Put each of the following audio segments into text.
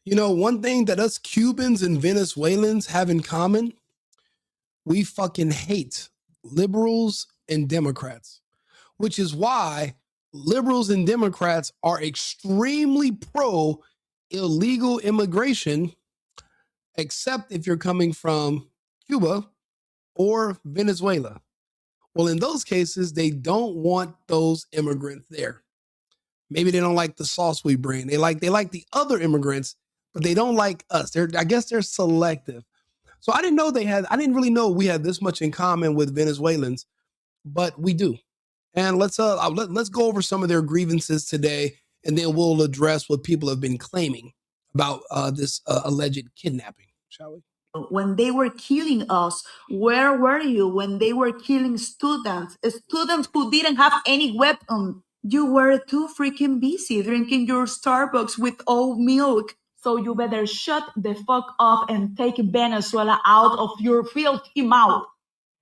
You know, one thing that us Cubans and Venezuelans have in common, we fucking hate liberals and Democrats, which is why liberals and Democrats are extremely pro illegal immigration, except if you're coming from Cuba or Venezuela. Well, in those cases, they don't want those immigrants there. Maybe they don't like the sauce we bring. They like the other immigrants, but they don't like us. I guess they're selective. So I didn't really know we had this much in common with Venezuelans, but we do. And let's go over some of their grievances today, and then we'll address what people have been claiming about this alleged kidnapping, shall we? When they were killing us, where were you when they were killing students who didn't have any weapon? You were too freaking busy drinking your Starbucks with oat milk. So you better shut the fuck up and take Venezuela out of your filthy mouth.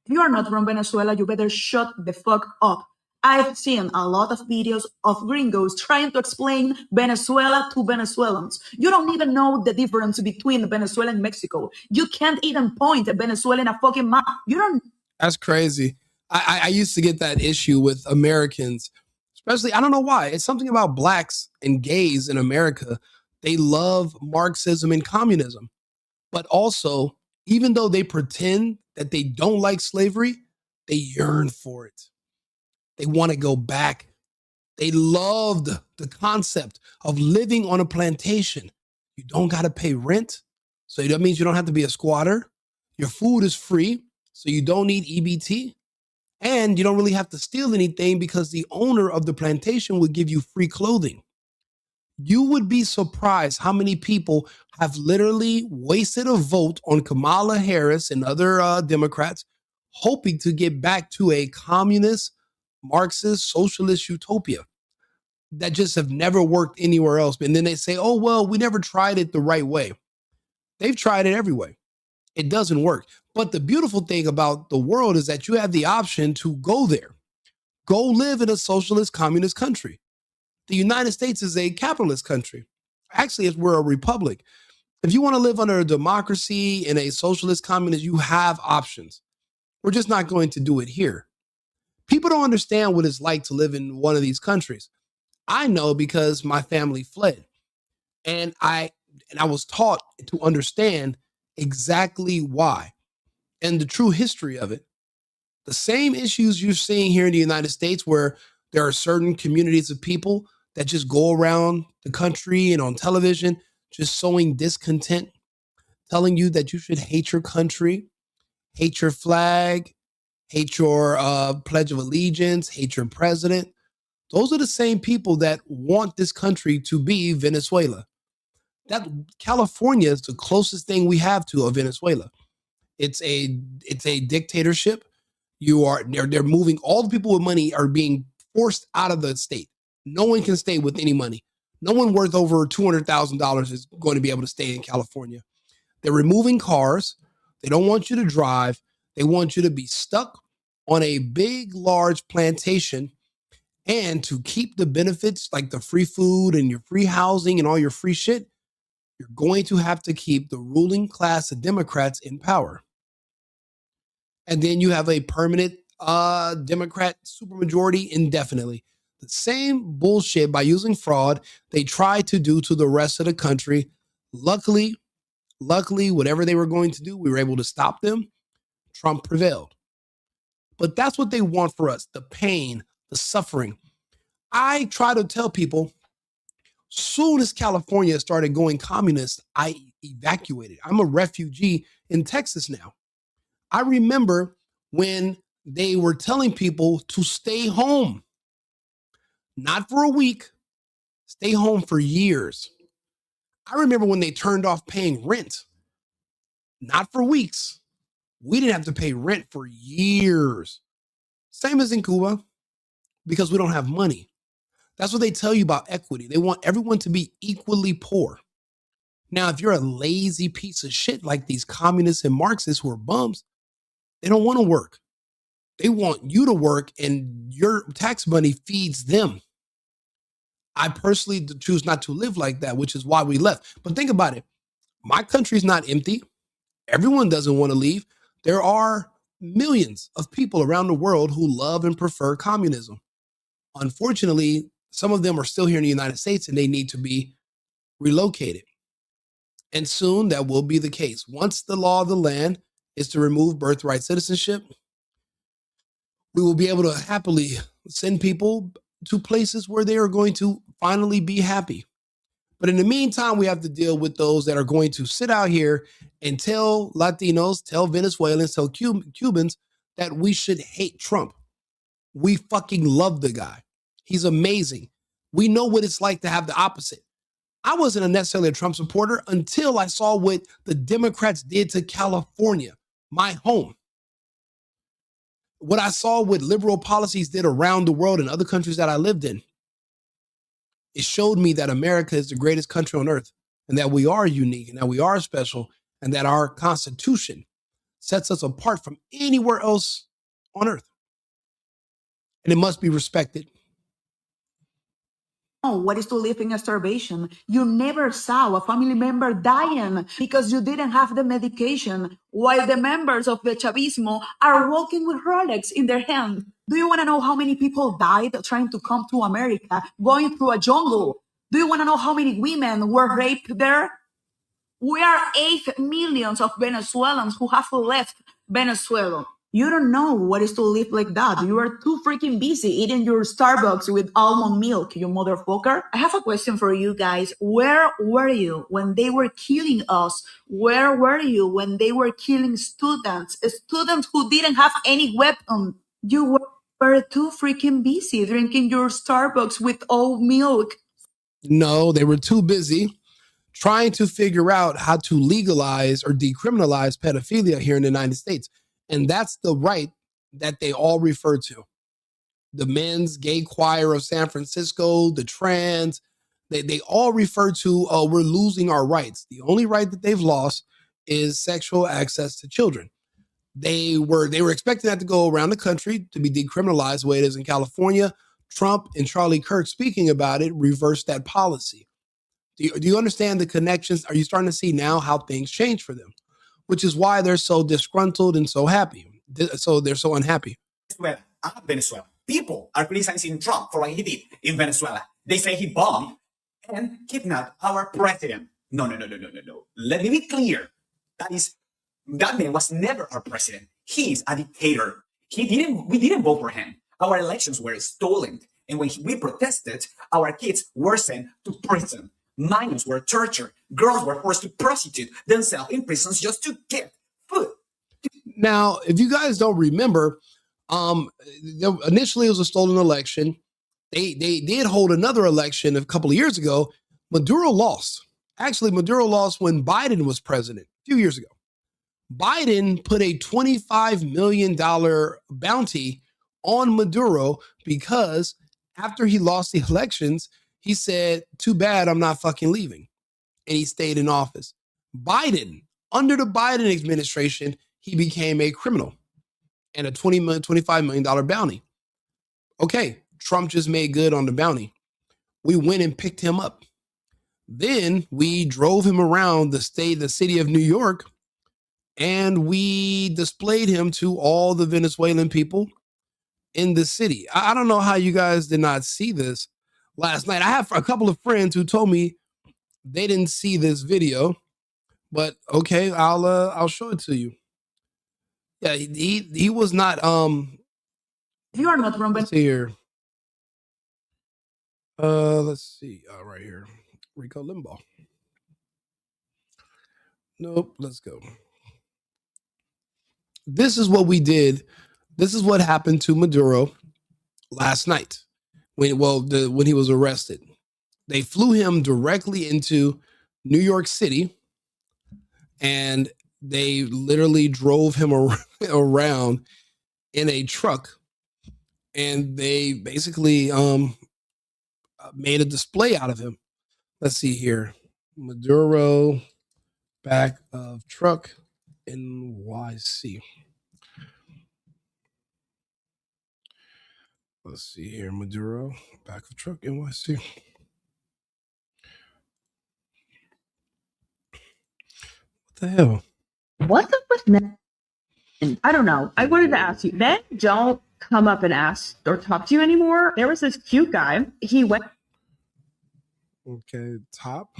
If you are not from Venezuela, you better shut the fuck up. I've seen a lot of videos of gringos trying to explain Venezuela to Venezuelans. You don't even know the difference between Venezuela and Mexico. You can't even point a Venezuela in a fucking map. You don't. That's crazy. I used to get that issue with Americans, especially, I don't know why. It's something about blacks and gays in America. They love Marxism and communism, but also, even though they pretend that they don't like slavery, they yearn for it. They want to go back. They loved the concept of living on a plantation. You don't got to pay rent. So that means you don't have to be a squatter. Your food is free. So you don't need EBT. And you don't really have to steal anything because the owner of the plantation would give you free clothing. You would be surprised how many people have literally wasted a vote on Kamala Harris and other Democrats, hoping to get back to a communist, Marxist, socialist utopia that just have never worked anywhere else. And then they say, oh, well, we never tried it the right way. They've tried it every way. It doesn't work. But the beautiful thing about the world is that you have the option to go there, go live in a socialist, communist country. The United States is a capitalist country. Actually, we're a republic. If you want to live under a democracy in a socialist communist, you have options. We're just not going to do it here. People don't understand what it's like to live in one of these countries. I know because my family fled. And I was taught to understand exactly why and the true history of it. The same issues you're seeing here in the United States, where there are certain communities of people that just go around the country and on television, just sowing discontent, telling you that you should hate your country, hate your flag, hate your Pledge of Allegiance, hate your president. Those are the same people that want this country to be Venezuela. That California is the closest thing we have to a Venezuela. It's a dictatorship. They're moving. All the people with money are being forced out of the state. No one can stay with any money. No one worth over $200,000 is going to be able to stay in California. They're removing cars. They don't want you to drive. They want you to be stuck on a big, large plantation. And to keep the benefits like the free food and your free housing and all your free shit, you're going to have to keep the ruling class of Democrats in power. And then you have a permanent Democrat supermajority indefinitely. The same bullshit by using fraud they tried to do to the rest of the country. Luckily, whatever they were going to do, we were able to stop them. Trump prevailed. But that's what they want for us, the pain, the suffering. I try to tell people, soon as California started going communist, I evacuated. I'm a refugee in Texas now. I remember when they were telling people to stay home, not for a week, stay home for years. I remember when they turned off paying rent, not for weeks. We didn't have to pay rent for years. Same as in Cuba, because we don't have money. That's what they tell you about equity. They want everyone to be equally poor. Now, if you're a lazy piece of shit like these communists and Marxists who are bums, they don't want to work. They want you to work and your tax money feeds them. I personally choose not to live like that, which is why we left. But think about it. My country's not empty. Everyone doesn't want to leave. There are millions of people around the world who love and prefer communism. Unfortunately, some of them are still here in the United States and they need to be relocated. And soon that will be the case. Once the law of the land is to remove birthright citizenship, we will be able to happily send people to places where they are going to finally be happy. But in the meantime, we have to deal with those that are going to sit out here and tell Latinos, tell Venezuelans, tell Cubans that we should hate Trump. We fucking love the guy. He's amazing. We know what it's like to have the opposite. I wasn't necessarily a Trump supporter until I saw what the Democrats did to California, my home. What I saw what liberal policies did around the world in other countries that I lived in. It showed me that America is the greatest country on earth and that we are unique and that we are special and that our Constitution sets us apart from anywhere else on earth. And it must be respected. What is to live in starvation? You never saw a family member dying because you didn't have the medication, while the members of the Chavismo are walking with Rolex in their hand. Do you want to know how many people died trying to come to America, going through a jungle? Do you want to know how many women were raped there? We are 8 millions of Venezuelans who have left Venezuela. You don't know what is to live like that. You are too freaking busy eating your Starbucks with almond milk, you motherfucker. I have a question for you guys. Where were you when they were killing us? Where were you when they were killing students? Students who didn't have any weapon. You were too freaking busy drinking your Starbucks with oat milk. No, they were too busy trying to figure out how to legalize or decriminalize pedophilia here in the United States. And that's the right that they all refer to. The men's gay choir of San Francisco, the trans, they all refer to, we're losing our rights. The only right that they've lost is sexual access to children. They were expecting that to go around the country to be decriminalized the way it is in California. Trump and Charlie Kirk speaking about it reversed that policy. Do you understand the connections? Are you starting to see now how things change for them? Which is why they're so disgruntled and so happy. So they're so unhappy. Venezuela. People are criticizing Trump for what he did in Venezuela. They say he bombed and kidnapped our president. No. Let me be clear. That man was never our president. He is a dictator. We didn't vote for him. Our elections were stolen. And when we protested, our kids were sent to prison. Minors were tortured. Girls were forced to prostitute themselves in prisons just to get food. Now, if you guys don't remember, initially it was a stolen election. They did hold another election a couple of years ago. Maduro lost. Actually, Maduro lost when Biden was president a few years ago. Biden put a $25 million bounty on Maduro because after he lost the elections, he said, too bad, I'm not fucking leaving. And he stayed in office. Biden, under the Biden administration, he became a criminal and a $25 million bounty. Okay, Trump just made good on the bounty. We went and picked him up. Then we drove him around the city of New York, and we displayed him to all the Venezuelan people in the city. I don't know how you guys did not see this last night. I have a couple of friends who told me they didn't see this video, but okay, I'll show it to you. Yeah, he was not. You are not from Let's see here. Let's see. Right here, RICO Limbaugh. Nope. Let's go. This is what we did. This is what happened to Maduro last night when he was arrested. They flew him directly into New York City, and they literally drove him around in a truck, and they basically made a display out of him. Let's see here. Maduro, back of truck, NYC. Let's see here. Maduro, back of truck, NYC. the hell? What's up with men? I don't know. I wanted to ask you, men don't come up and ask or talk to you anymore. There was this cute guy. He went. Okay, top.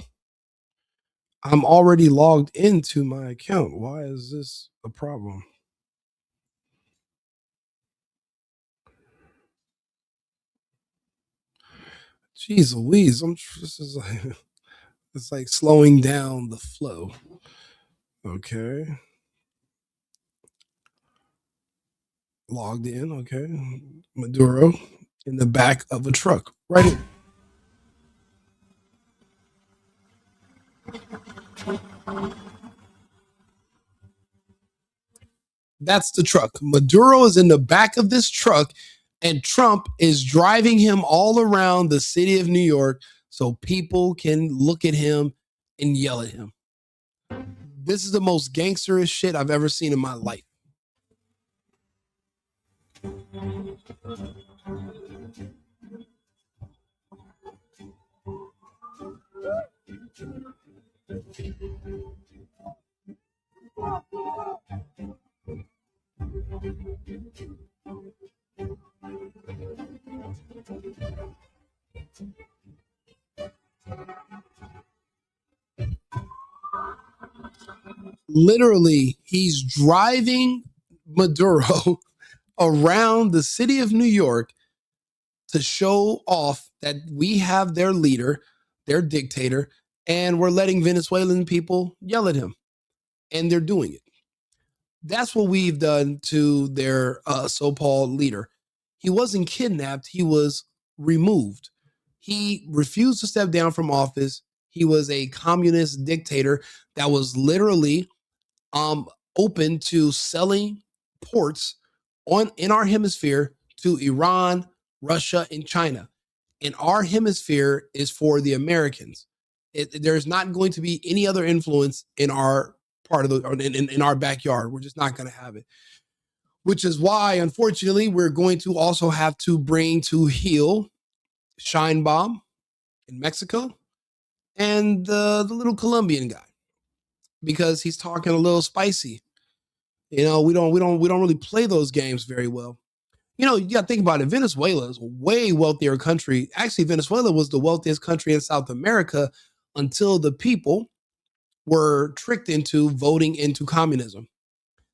I'm already logged into my account. Why is this a problem? Jeez Louise, this is like, it's like slowing down the flow. Okay. Logged in, okay. Maduro in the back of a truck. Right here. That's the truck. Maduro is in the back of this truck, and Trump is driving him all around the city of New York so people can look at him and yell at him. This is the most gangsterish shit I've ever seen in my life. Literally, he's driving Maduro around the city of New York to show off that we have their leader, their dictator, and we're letting Venezuelan people yell at him. And they're doing it. That's what we've done to their so-called leader. He wasn't kidnapped. He was removed. He refused to step down from office. He was a communist dictator that was literally open to selling ports in our hemisphere to Iran, Russia, and China. And our hemisphere is for the Americans. There's not going to be any other influence in our part of in our backyard. We're just not going to have it. Which is why, unfortunately, we're going to also have to bring to heel Shine Bomb in Mexico and the little Colombian guy, because he's talking a little spicy. You know, we don't really play those games very well. You know, you got to think about it. Venezuela is a way wealthier country. Actually, Venezuela was the wealthiest country in South America until the people were tricked into voting into communism.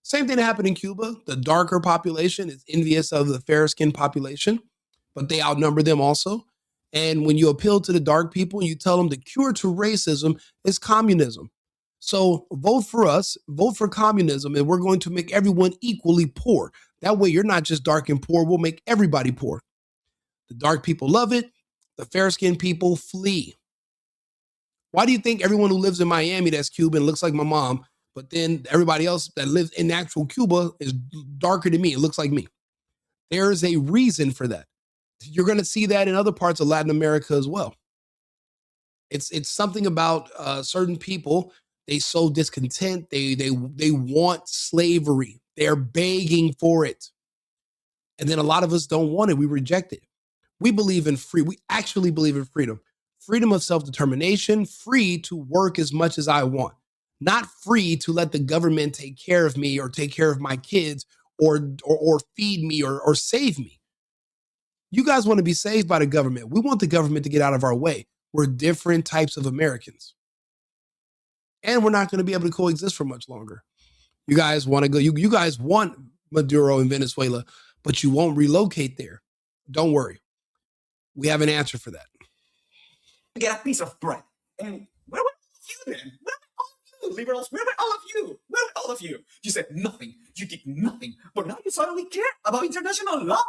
Same thing that happened in Cuba. The darker population is envious of the fair-skinned population, but they outnumber them also. And when you appeal to the dark people and you tell them the cure to racism is communism. So vote for us, vote for communism, and we're going to make everyone equally poor. That way you're not just dark and poor, we'll make everybody poor. The dark people love it. The fair-skinned people flee. Why do you think everyone who lives in Miami that's Cuban looks like my mom, but then everybody else that lives in actual Cuba is darker than me? It looks like me. There is a reason for that. You're going to see that in other parts of Latin America as well. It's something about certain people. They sow discontent. They want slavery. They're begging for it. And then a lot of us don't want it. We reject it. We believe in free. We actually believe in freedom. Freedom of self-determination, free to work as much as I want. Not free to let the government take care of me or take care of my kids or feed me or save me. You guys want to be saved by the government. We want the government to get out of our way. We're different types of Americans. And we're not going to be able to coexist for much longer. You guys want to go, you guys want Maduro in Venezuela, but you won't relocate there. Don't worry. We have an answer for that. Get a piece of bread. And where were you then? Where were all of you, liberals? Where were all of you? Where were all of you? You said nothing. You did nothing. But now you suddenly care about international law?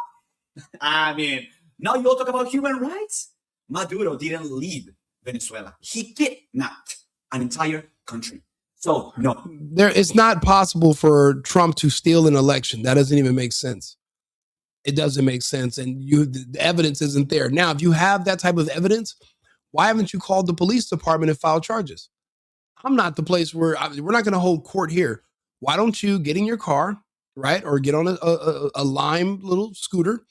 I mean, now you all talk about human rights? Maduro didn't lead Venezuela. He kidnapped an entire country. So, no. It's not possible for Trump to steal an election. That doesn't even make sense. It doesn't make sense. And the evidence isn't there. Now, if you have that type of evidence, why haven't you called the police department and filed charges? I'm not the place where we're not going to hold court here. Why don't you get in your car, right? Or get on a Lime little scooter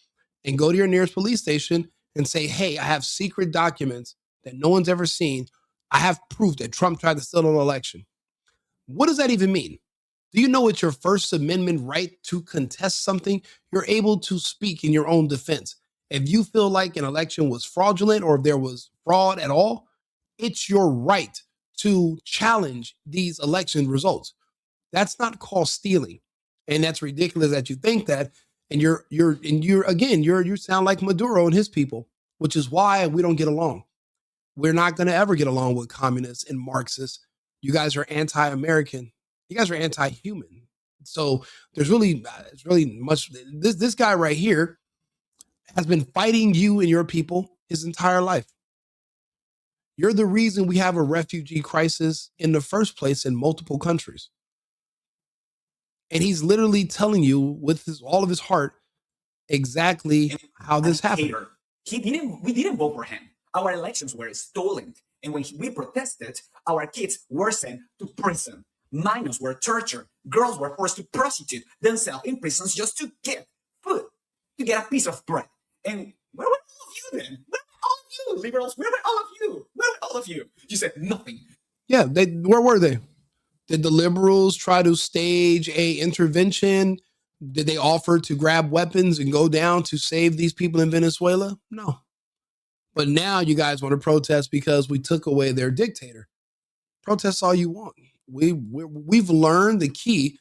and go to your nearest police station and say, hey, I have secret documents that no one's ever seen. I have proof that Trump tried to steal an election. What does that even mean? Do you know it's your First Amendment right to contest something? You're able to speak in your own defense. If you feel like an election was fraudulent or if there was fraud at all, it's your right to challenge these election results. That's not called stealing. And that's ridiculous that you think that. And you sound like Maduro and his people, which is why we don't get along. We're not going to ever get along with communists and Marxists. You guys are anti-American. You guys are anti-human. So it's really much. This guy right here has been fighting you and your people his entire life. You're the reason we have a refugee crisis in the first place in multiple countries. And he's literally telling you with all of his heart exactly how this happened. We didn't vote for him. Our elections were stolen. And when we protested, our kids were sent to prison. Minors were tortured. Girls were forced to prostitute themselves in prisons just to get food, to get a piece of bread. And where were all of you then? Where were all of you, liberals? Where were all of you? Where were all of you? You said nothing. Yeah, where were they? Did the liberals try to stage a intervention? Did they offer to grab weapons and go down to save these people in Venezuela? No. But now you guys want to protest because we took away their dictator. Protest all you want. We've learned the key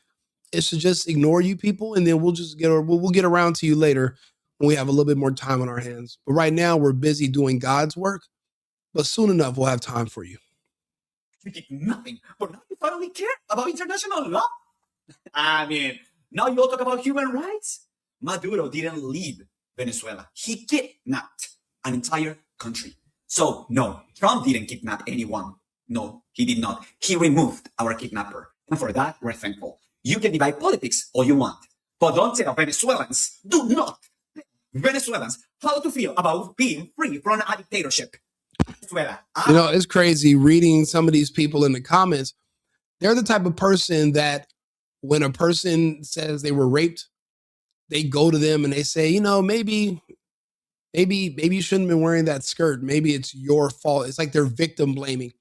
is to just ignore you people, and then we'll get around to you later when we have a little bit more time on our hands. But right now we're busy doing God's work. But soon enough we'll have time for you. We did nothing, but now you finally care about international law. I mean, now you all talk about human rights. Maduro didn't leave Venezuela. He kidnapped an entire country. So no, Trump didn't kidnap anyone. No, he did not. He removed our kidnapper. And for that, we're thankful. You can divide politics all you want, but don't tell Venezuelans, do not tell Venezuelans how to feel about being free from a dictatorship. Venezuela. You know, it's crazy reading some of these people in the comments. They're the type of person that when a person says they were raped, they go to them and they say, you know, maybe you shouldn't have been wearing that skirt. Maybe it's your fault. It's like they're victim blaming.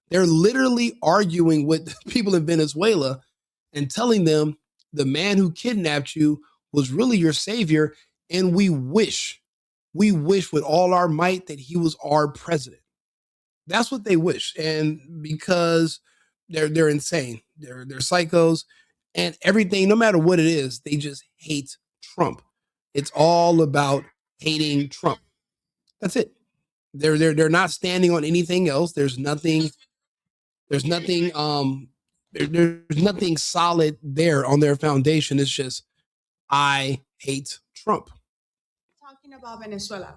They're literally arguing with people in Venezuela and telling them the man who kidnapped you was really your savior. And we wish with all our might that he was our president. That's what they wish. And because they're insane, they're psychos and everything, no matter what it is, they just hate Trump. It's all about hating Trump. That's it. They're not standing on anything else. There's nothing solid there on their foundation. It's just, I hate Trump. Talking about Venezuela,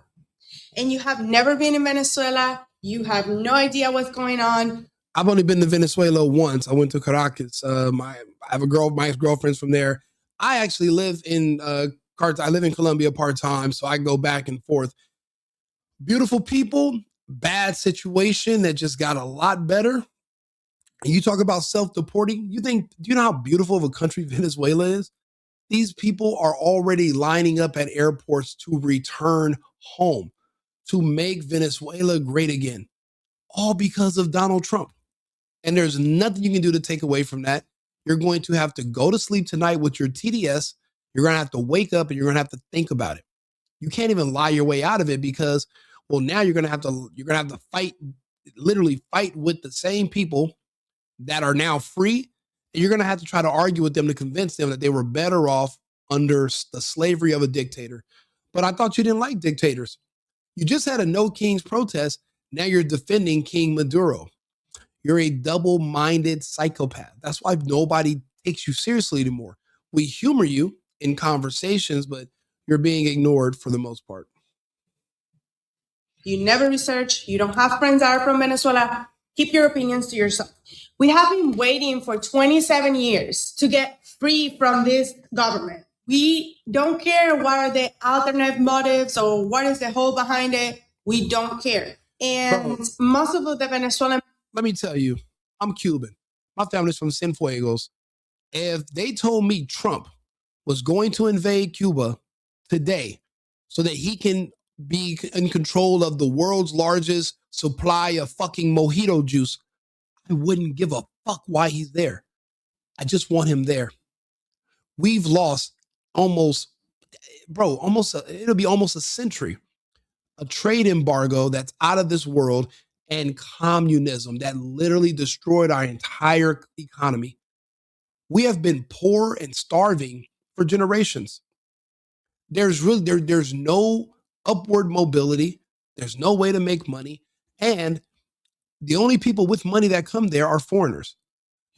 and you have never been in Venezuela. You have no idea what's going on. I've only been to Venezuela once. I went to Caracas. I have my ex-girlfriend's from there. I actually live in I live in Colombia part-time, so I go back and forth. Beautiful people, bad situation that just got a lot better. And you talk about self-deporting. Do you know how beautiful of a country Venezuela is? These people are already lining up at airports to return home, to make Venezuela great again, all because of Donald Trump. And there's nothing you can do to take away from that. You're going to have to go to sleep tonight with your TDS. You're going to have to wake up and you're going to have to think about it. You can't even lie your way out of it because, well, now you're going to have to literally fight with the same people that are now free. And you're going to have to try to argue with them to convince them that they were better off under the slavery of a dictator. But I thought you didn't like dictators. You just had a No Kings protest. Now you're defending King Maduro. You're a double-minded psychopath. That's why nobody takes you seriously anymore. We humor you in conversations, but you're being ignored for the most part. You never research. You don't have friends that are from Venezuela. Keep your opinions to yourself. We have been waiting for 27 years to get free from this government. We don't care what are the alternate motives or what is the whole behind it. We don't care. And most of the Venezuelan... Let me tell you, I'm Cuban. My family's from Cienfuegos. If they told me Trump was going to invade Cuba today so that he can be in control of the world's largest supply of fucking mojito juice, I wouldn't give a fuck why he's there. I just want him there. We've lost almost, it'll be almost a century, a trade embargo that's out of this world, and communism that literally destroyed our entire economy. We have been poor and starving for generations. There's no upward mobility. There's no way to make money. And the only people with money that come there are foreigners.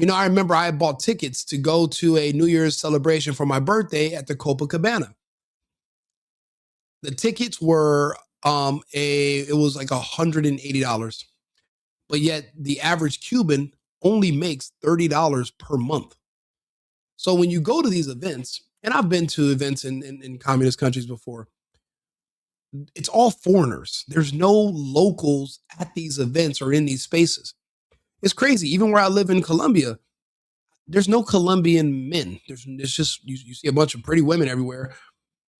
I remember I bought tickets to go to a New Year's celebration for my birthday at the Copacabana. The tickets were it was like $180. But yet the average Cuban only makes $30 per month. So when you go to these events, and I've been to events in communist countries before, it's all foreigners. There's no locals at these events or in these spaces. It's crazy. Even where I live in Colombia, there's no Colombian men. It's just, you see a bunch of pretty women everywhere,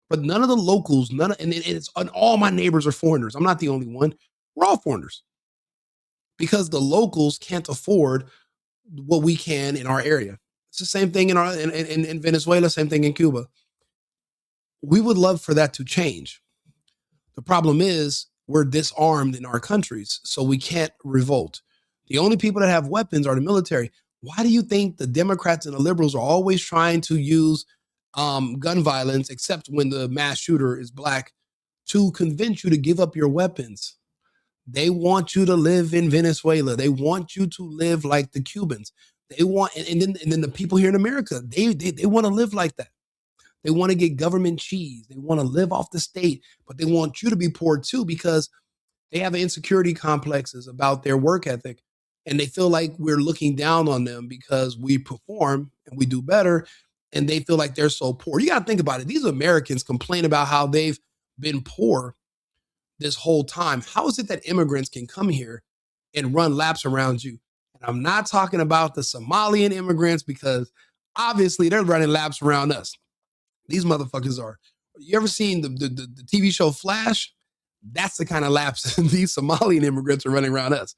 but none of the locals, and all my neighbors are foreigners. I'm not the only one. We're all foreigners because the locals can't afford what we can in our area. It's the same thing in Venezuela, same thing in Cuba. We would love for that to change. The problem is we're disarmed in our countries, so we can't revolt. The only people that have weapons are the military. Why do you think the Democrats and the liberals are always trying to use gun violence, except when the mass shooter is black, to convince you to give up your weapons? They want you to live in Venezuela. They want you to live like the Cubans. They want, and then the people here in America, they want to live like that. They want to get government cheese. They want to live off the state, but they want you to be poor too because they have insecurity complexes about their work ethic. And they feel like we're looking down on them because we perform and we do better. And they feel like they're so poor. You got to think about it. These Americans complain about how they've been poor this whole time. How is it that immigrants can come here and run laps around you? And I'm not talking about the Somalian immigrants because obviously they're running laps around us. These motherfuckers are. You ever seen the TV show Flash? That's the kind of laps these Somalian immigrants are running around us.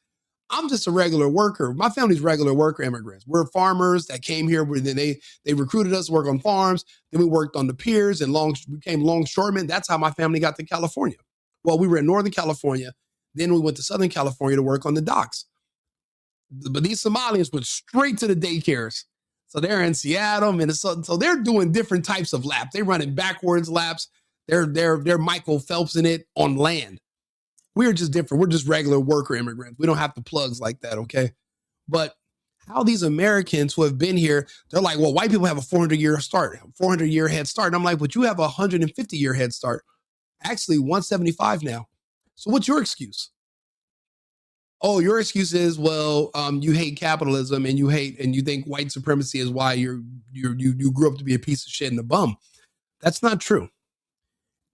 I'm just a regular worker. My family's regular worker immigrants. We're farmers that came here. Then they recruited us to work on farms. Then we worked on the piers and became longshoremen. That's how my family got to California. Well, we were in Northern California. Then we went to Southern California to work on the docks. But these Somalians went straight to the daycares. So they're in Seattle, Minnesota. So they're doing different types of laps. They're running backwards laps. They're Michael Phelps in it on land. We're just different. We're just regular worker immigrants. We don't have the plugs like that, okay? But how these Americans who have been here, they're like, well, white people have a 400-year head start. And I'm like, but you have a 150-year head start. Actually, 175 now. So what's your excuse? Oh, your excuse is, well, you hate capitalism and you think white supremacy is why you grew up to be a piece of shit and a bum. That's not true.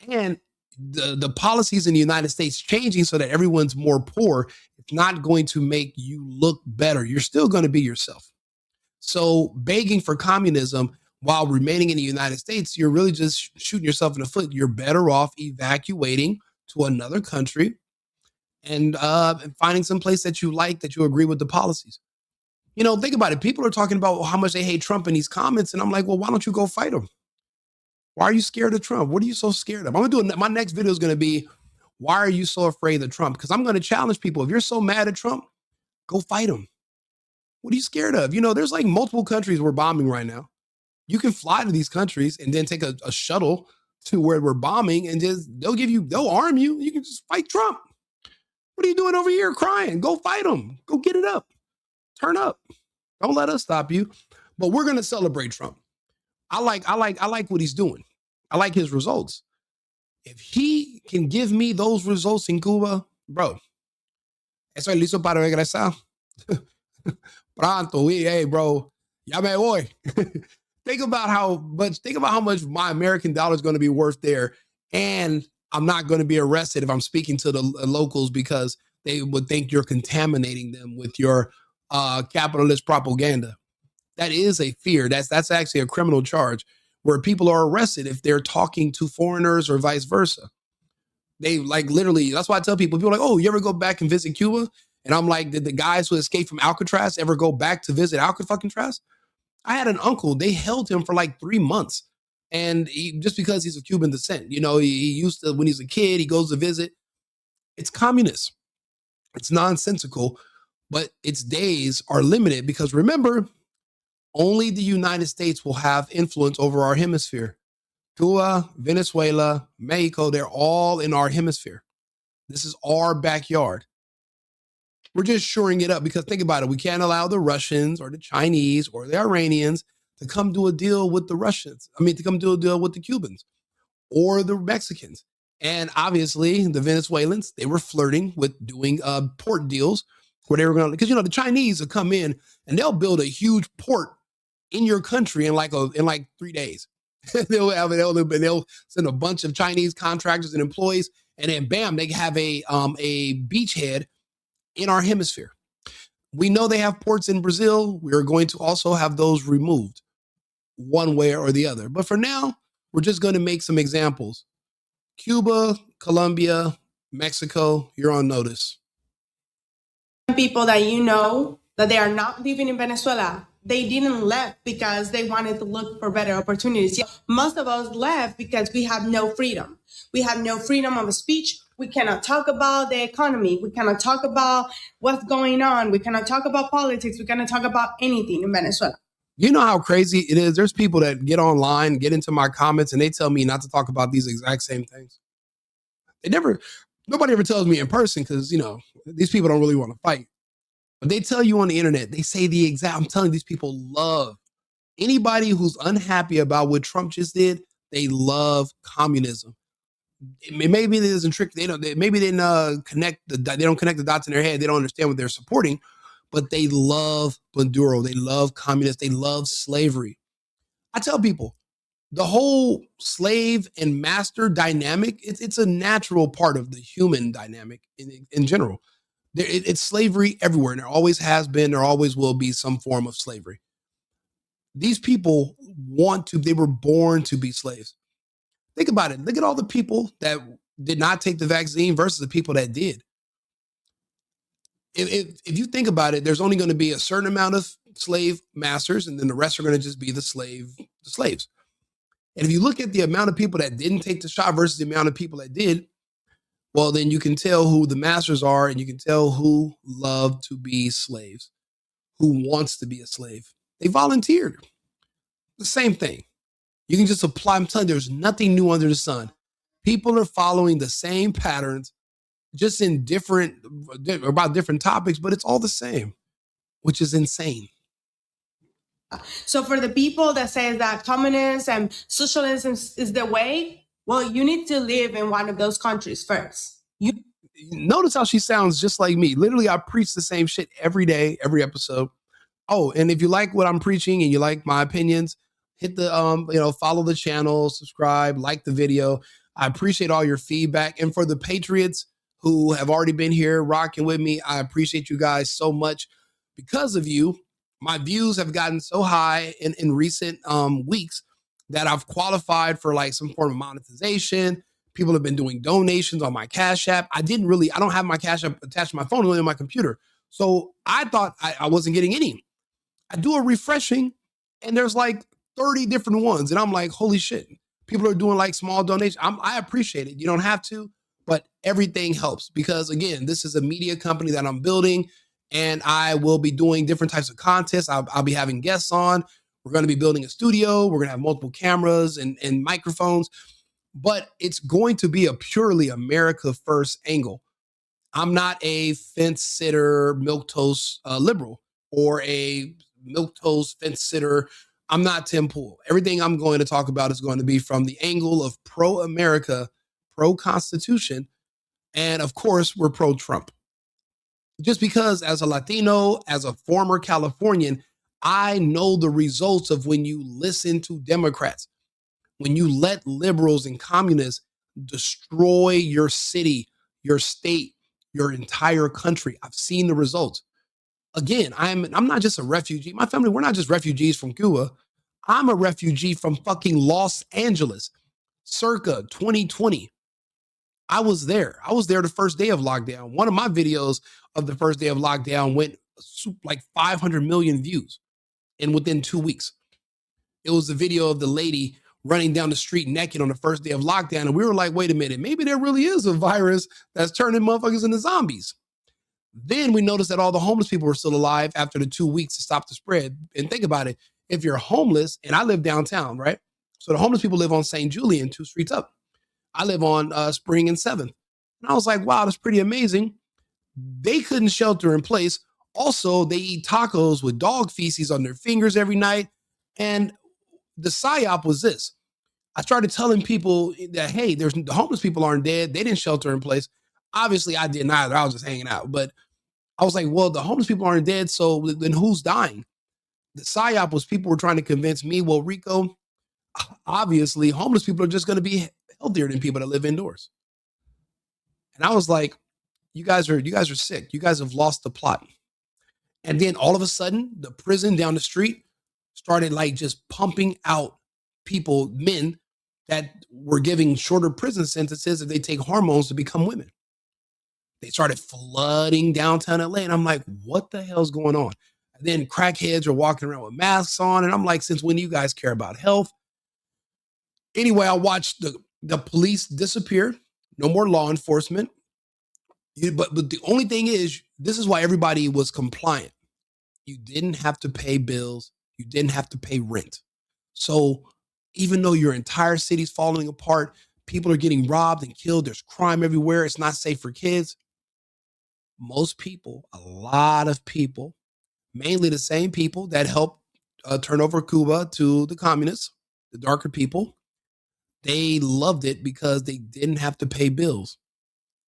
And the policies in the United States changing so that everyone's more poor, it's not going to make you look better. You're still going to be yourself. So begging for communism while remaining in the United States, you're really just shooting yourself in the foot. You're better off evacuating to another country and finding some place that you like, that you agree with the policies. Think about it. People are talking about how much they hate Trump in these comments. And I'm like, well, why don't you go fight him? Why are you scared of Trump? What are you so scared of? My next video is going to be, why are you so afraid of Trump? Because I'm going to challenge people. If you're so mad at Trump, go fight him. What are you scared of? There's like multiple countries we're bombing right now. You can fly to these countries and then take a shuttle to where we're bombing and they'll arm you. You can just fight Trump. What are you doing over here crying? Go fight him. Go get it up. Turn up. Don't let us stop you. But we're going to celebrate Trump. I like what he's doing. I like his results. If he can give me those results in Cuba, bro, estoy listo para regresar. Pronto, hey, bro, ya me voy. Think about how much my American dollar is going to be worth there. And I'm not going to be arrested if I'm speaking to the locals because they would think you're contaminating them with your capitalist propaganda. That is a fear. That's actually a criminal charge where people are arrested if they're talking to foreigners or vice versa. They literally, that's why I tell people are like, oh, you ever go back and visit Cuba? And I'm like, did the guys who escaped from Alcatraz ever go back to visit Alcatraz? I had an uncle, they held him for like 3 months. And just because he's of Cuban descent, he used to, when he's a kid, he goes to visit. It's communist. It's nonsensical, but its days are limited because remember, only the United States will have influence over our hemisphere. Cuba, Venezuela, Mexico, they're all in our hemisphere. This is our backyard. We're just shoring it up because think about it. We can't allow the Russians or the Chinese or the Iranians to come do a deal with the Russians. To come do a deal with the Cubans or the Mexicans. And obviously the Venezuelans, they were flirting with doing port deals where they were going to, because, the Chinese will come in and they'll build a huge port in your country in like 3 days. they'll send a bunch of Chinese contractors and employees, and then bam, they have a beachhead in our hemisphere. We know they have ports in Brazil. We are going to also have those removed one way or the other. But for now, we're just going to make some examples. Cuba, Colombia, Mexico, you're on notice. People that that they are not living in Venezuela, they didn't left because they wanted to look for better opportunities. Most of us left because we have no freedom. We have no freedom of speech. We cannot talk about the economy. We cannot talk about what's going on. We cannot talk about politics. We cannot talk about anything in Venezuela. You know how crazy it is? There's people that get online, get into my comments, and they tell me not to talk about these exact same things. Nobody ever tells me in person because, these people don't really want to fight. But they tell you on the internet, they say I'm telling you, these people love anybody who's unhappy about what Trump just did. They love communism. Maybe it isn't tricky. Maybe they don't connect the dots in their head. They don't understand what they're supporting, but they love Maduro. They love communists. They love slavery. I tell people the whole slave and master dynamic, it's a natural part of the human dynamic in general. It's slavery everywhere, and there always has been, there always will be some form of slavery. These people they were born to be slaves. Think about it. Look at all the people that did not take the vaccine versus the people that did. If you think about it, there's only going to be a certain amount of slave masters, and then the rest are going to just be the slaves. And if you look at the amount of people that didn't take the shot versus the amount of people that did, well, then you can tell who the masters are, and you can tell who love to be slaves, who wants to be a slave. They volunteered. The same thing. You can just apply. I'm telling you, there's nothing new under the sun. People are following the same patterns, just in about different topics, but it's all the same, which is insane. So for the people that say that communism and socialism is the way, well, you need to live in one of those countries first. Notice how she sounds just like me. Literally, I preach the same shit every day, every episode. Oh, and if you like what I'm preaching and you like my opinions, hit the, follow the channel, subscribe, like the video. I appreciate all your feedback. And for the Patriots who have already been here rocking with me, I appreciate you guys so much. Because of you, my views have gotten so high in recent weeks that I've qualified for like some form of monetization. People have been doing donations on my Cash App. I don't have my Cash App attached to my phone, only on my computer. So I thought I wasn't getting any. I do a refreshing and there's like 30 different ones. And I'm like, holy shit. People are doing like small donations. I appreciate it. You don't have to, but everything helps because again, this is a media company that I'm building and I will be doing different types of contests. I'll be having guests on. We're going to be building a studio. We're going to have multiple cameras and microphones, but it's going to be a purely America first angle. I'm not a fence sitter, milquetoast liberal or a milquetoast fence sitter. I'm not Tim Pool. Everything I'm going to talk about is going to be from the angle of pro-America, pro-Constitution, and of course, we're pro-Trump. Just because as a Latino, as a former Californian, I know the results of when you listen to Democrats, when you let liberals and communists destroy your city, your state, your entire country. I've seen the results. Again, I'm not just a refugee. My family, we're not just refugees from Cuba. I'm a refugee from fucking Los Angeles, circa 2020. I was there. I was there the first day of lockdown. One of my videos of the first day of lockdown went like 500 million views. and within 2 weeks. It was the video of the lady running down the street naked on the first day of lockdown. And we were like, wait a minute, maybe there really is a virus that's turning motherfuckers into zombies. Then we noticed that all the homeless people were still alive after the 2 weeks to stop the spread. And think about it. If you're homeless, and I live downtown, right? So the homeless people live on St. Julian, 2 streets up. I live on Spring and 7th. And I was like, wow, that's pretty amazing. They couldn't shelter in place. Also, they eat tacos with dog feces on their fingers every night. And the psyop was this. I started telling people that, hey, the homeless people aren't dead. They didn't shelter in place. Obviously, I didn't either. I was just hanging out. But I was like, well, the homeless people aren't dead. So then who's dying? The psyop was people were trying to convince me, well, Rico, obviously, homeless people are just going to be healthier than people that live indoors. And I was like, you guys are sick. You guys have lost the plot. And then all of a sudden, the prison down the street started like just pumping out people, men that were giving shorter prison sentences if they take hormones to become women. They started flooding downtown LA. And I'm like, what the hell's going on? And then crackheads are walking around with masks on. And I'm like, since when do you guys care about health? Anyway, I watched the police disappear. No more law enforcement. But the only thing is, this is why everybody was compliant. You didn't have to pay bills. You didn't have to pay rent. So even though your entire city's falling apart, people are getting robbed and killed, there's crime everywhere, it's not safe for kids. Most people, a lot of people, mainly the same people that helped turn over Cuba to the communists, the darker people, they loved it because they didn't have to pay bills.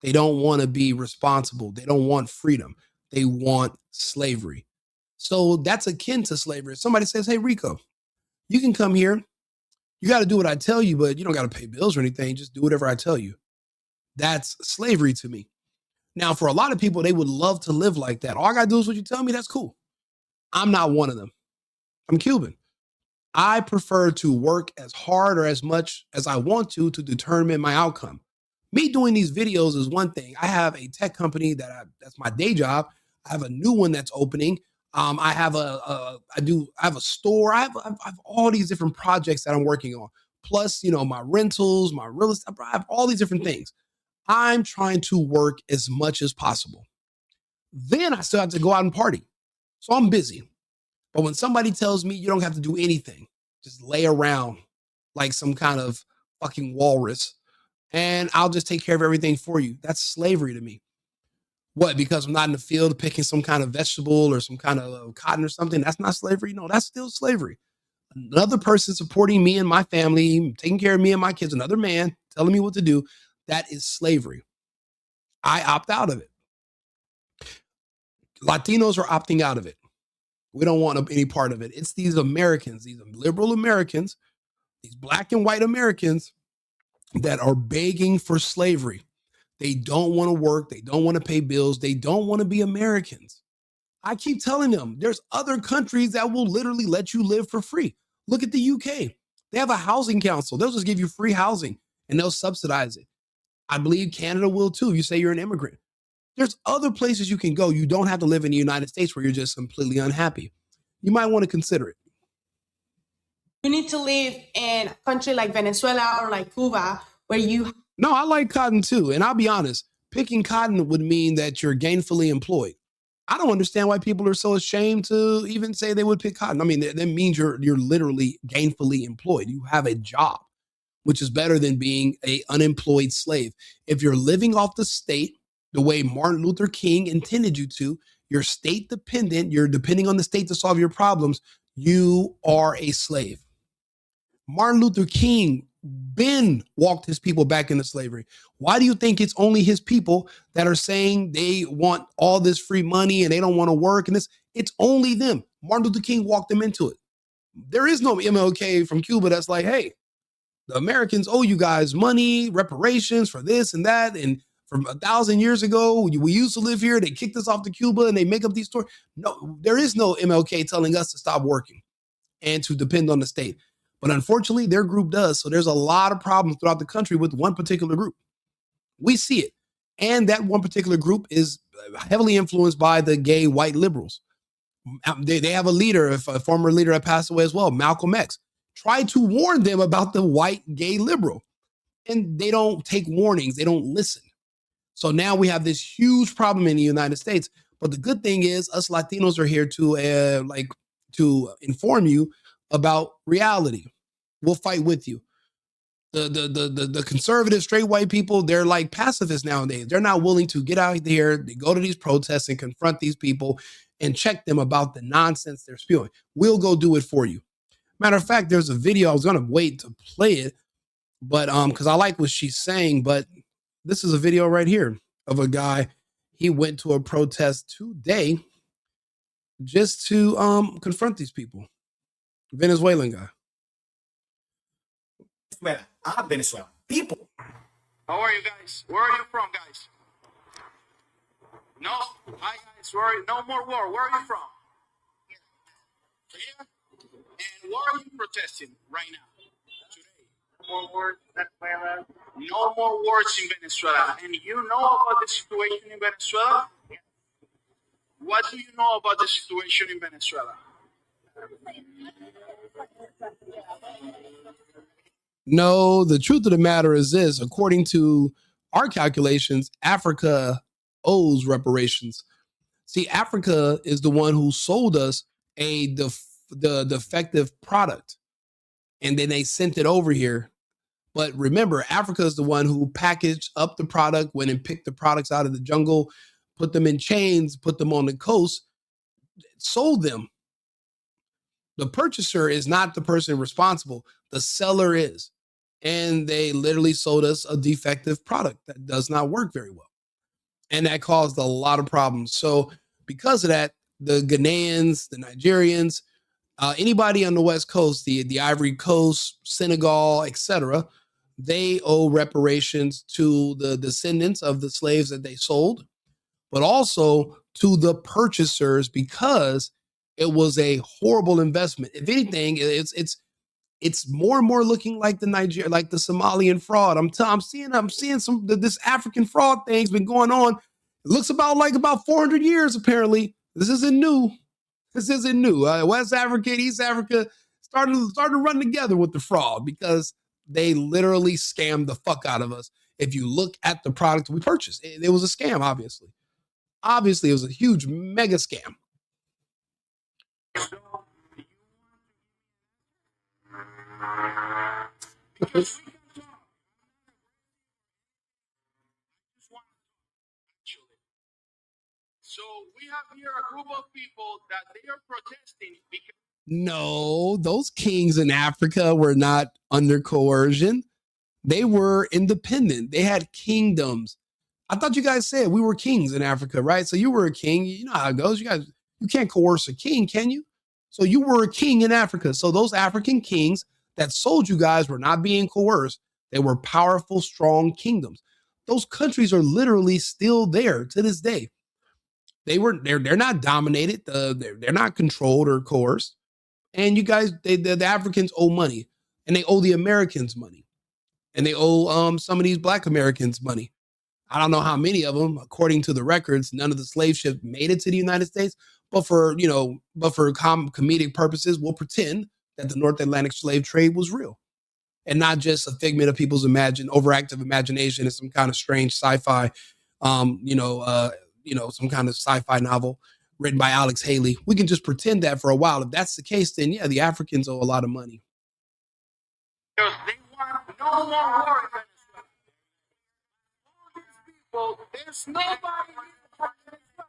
They don't want to be responsible. They don't want freedom. They want slavery. So that's akin to slavery. If somebody says, hey, Rico, you can come here. You got to do what I tell you, but you don't got to pay bills or anything. Just do whatever I tell you. That's slavery to me. Now, for a lot of people, they would love to live like that. All I got to do is what you tell me. That's cool. I'm not one of them. I'm Cuban. I prefer to work as hard or as much as I want to determine my outcome. Me doing these videos is one thing. I have a tech company that's my day job. I have a new one that's opening. I have a store. I have all these different projects that I'm working on. Plus, my rentals, my real estate. I have all these different things. I'm trying to work as much as possible. Then I still have to go out and party. So I'm busy. But when somebody tells me you don't have to do anything, just lay around like some kind of fucking walrus, and I'll just take care of everything for you. That's slavery to me. What, because I'm not in the field picking some kind of vegetable or some kind of cotton or something? That's not slavery? No, that's still slavery. Another person supporting me and my family, taking care of me and my kids, another man telling me what to do, that is slavery. I opt out of it. Latinos are opting out of it. We don't want any part of it. It's these Americans, these liberal Americans, these black and white Americans that are begging for slavery. They don't want to work. They don't want to pay bills. They don't want to be Americans. I keep telling them there's other countries that will literally let you live for free. Look at the UK. They have a housing council. They'll just give you free housing and they'll subsidize it. I believe Canada will too. If you say you're an immigrant. There's other places you can go. You don't have to live in the United States where you're just completely unhappy. You might want to consider it. You need to live in a country like Venezuela or like Cuba where you... No, I like cotton too. And I'll be honest, picking cotton would mean that you're gainfully employed. I don't understand why people are so ashamed to even say they would pick cotton. I mean, that means you're literally gainfully employed. You have a job, which is better than being an unemployed slave. If you're living off the state, the way Martin Luther King intended you to, you're state dependent, you're depending on the state to solve your problems, you are a slave. Martin Luther King walked his people back into slavery. Why do you think it's only his people that are saying they want all this free money and they don't want to work and this? It's only them. Martin Luther King walked them into it. There is no MLK from Cuba that's like, hey, the Americans owe you guys money, reparations for this and that. And from 1,000 years ago, we used to live here. They kicked us off to Cuba and they make up these stories. No, there is no MLK telling us to stop working and to depend on the state. But unfortunately, their group does. So there's a lot of problems throughout the country with one particular group. We see it. And that one particular group is heavily influenced by the gay white liberals. They have a leader, a former leader that passed away as well, Malcolm X, tried to warn them about the white gay liberal. And they don't take warnings. They don't listen. So now we have this huge problem in the United States. But the good thing is us Latinos are here to inform you about reality. We'll fight with you. The conservative straight white people, they're like pacifists nowadays. They're not willing to get out there. They go to these protests and confront these people and check them about the nonsense they're spewing. We'll go do it for you. Matter of fact, there's a video. I was going to wait to play it, but because I like what she's saying, but this is a video right here of a guy. He went to a protest today just to confront these people. Venezuelan guy. Venezuela. People. How are you guys? Where are you from, guys? No? Hi, guys. Where are you? No more war. Where are you from? Here? And where are you protesting right now? Today. No more wars in Venezuela. No more wars in Venezuela. And you know about the situation in Venezuela? What do you know about the situation in Venezuela? No, the truth of the matter is this. According to our calculations, Africa owes reparations. See, Africa is the one who sold us the defective product, and then they sent it over here. But remember, Africa is the one who packaged up the product, went and picked the products out of the jungle, put them in chains, put them on the coast, sold them. The purchaser is not the person responsible. The seller is. And they literally sold us a defective product that does not work very well. And that caused a lot of problems. So because of that, the Ghanaians, the Nigerians, anybody on the West Coast, the Ivory Coast, Senegal, etc., they owe reparations to the descendants of the slaves that they sold, but also to the purchasers because it was a horrible investment. If anything, it's more and more looking like the Somalian fraud. I'm seeing some this African fraud thing's been going on. It looks about 400 years apparently. This isn't new. West Africa and East Africa started to run together with the fraud because they literally scammed the fuck out of us. If you look at the product we purchased, it was a scam. Obviously, it was a huge mega scam. So we have here a group of people that they are protesting because no, those kings in Africa were not under coercion. They were independent. They had kingdoms. I thought you guys said we were kings in Africa, right? So you were a king. You know how it goes. You can't coerce a king, can you? So you were a king in Africa. So those African kings that sold you guys were not being coerced. They were powerful, strong kingdoms. Those countries are literally still there to this day. They're not dominated. They're not controlled or coerced. And you guys, the Africans owe money, and they owe the Americans money, and they owe some of these Black Americans money. I don't know how many of them, according to the records, none of the slave ships made it to the United States. But for comedic purposes, we'll pretend that the North Atlantic slave trade was real, and not just a figment of people's overactive imagination and some kind of strange sci-fi, some kind of sci-fi novel written by Alex Haley. We can just pretend that for a while. If that's the case, then yeah, the Africans owe a lot of money. they want no more war in Venezuela. All these people, there's nobody from Venezuela.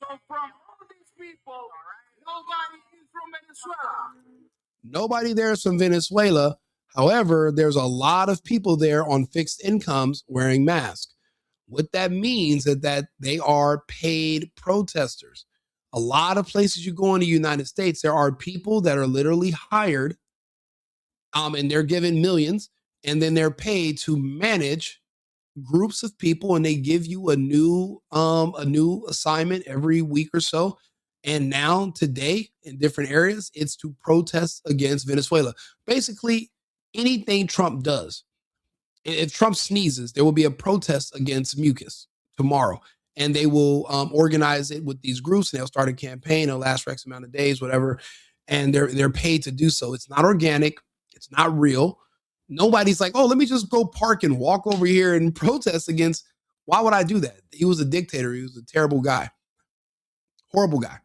So from all these people, nobody is from Venezuela. Nobody there is from Venezuela. However, there's a lot of people there on fixed incomes wearing masks. What that means is that they are paid protesters. A lot of places you go in the United States, there are people that are literally hired, and they're given millions, and then they're paid to manage groups of people, and they give you a new assignment every week or so. And now today in different areas, it's to protest against Venezuela. Basically, anything Trump does. If Trump sneezes, there will be a protest against mucus tomorrow. and they will organize it with these groups, and they'll start a campaign. It'll last for X amount of days, whatever, and they're paid to do so. It's not organic. It's not real. Nobody's like, oh, let me just go park and walk over here and protest against. Why would I do that? He was a dictator. He was a terrible guy, horrible guy.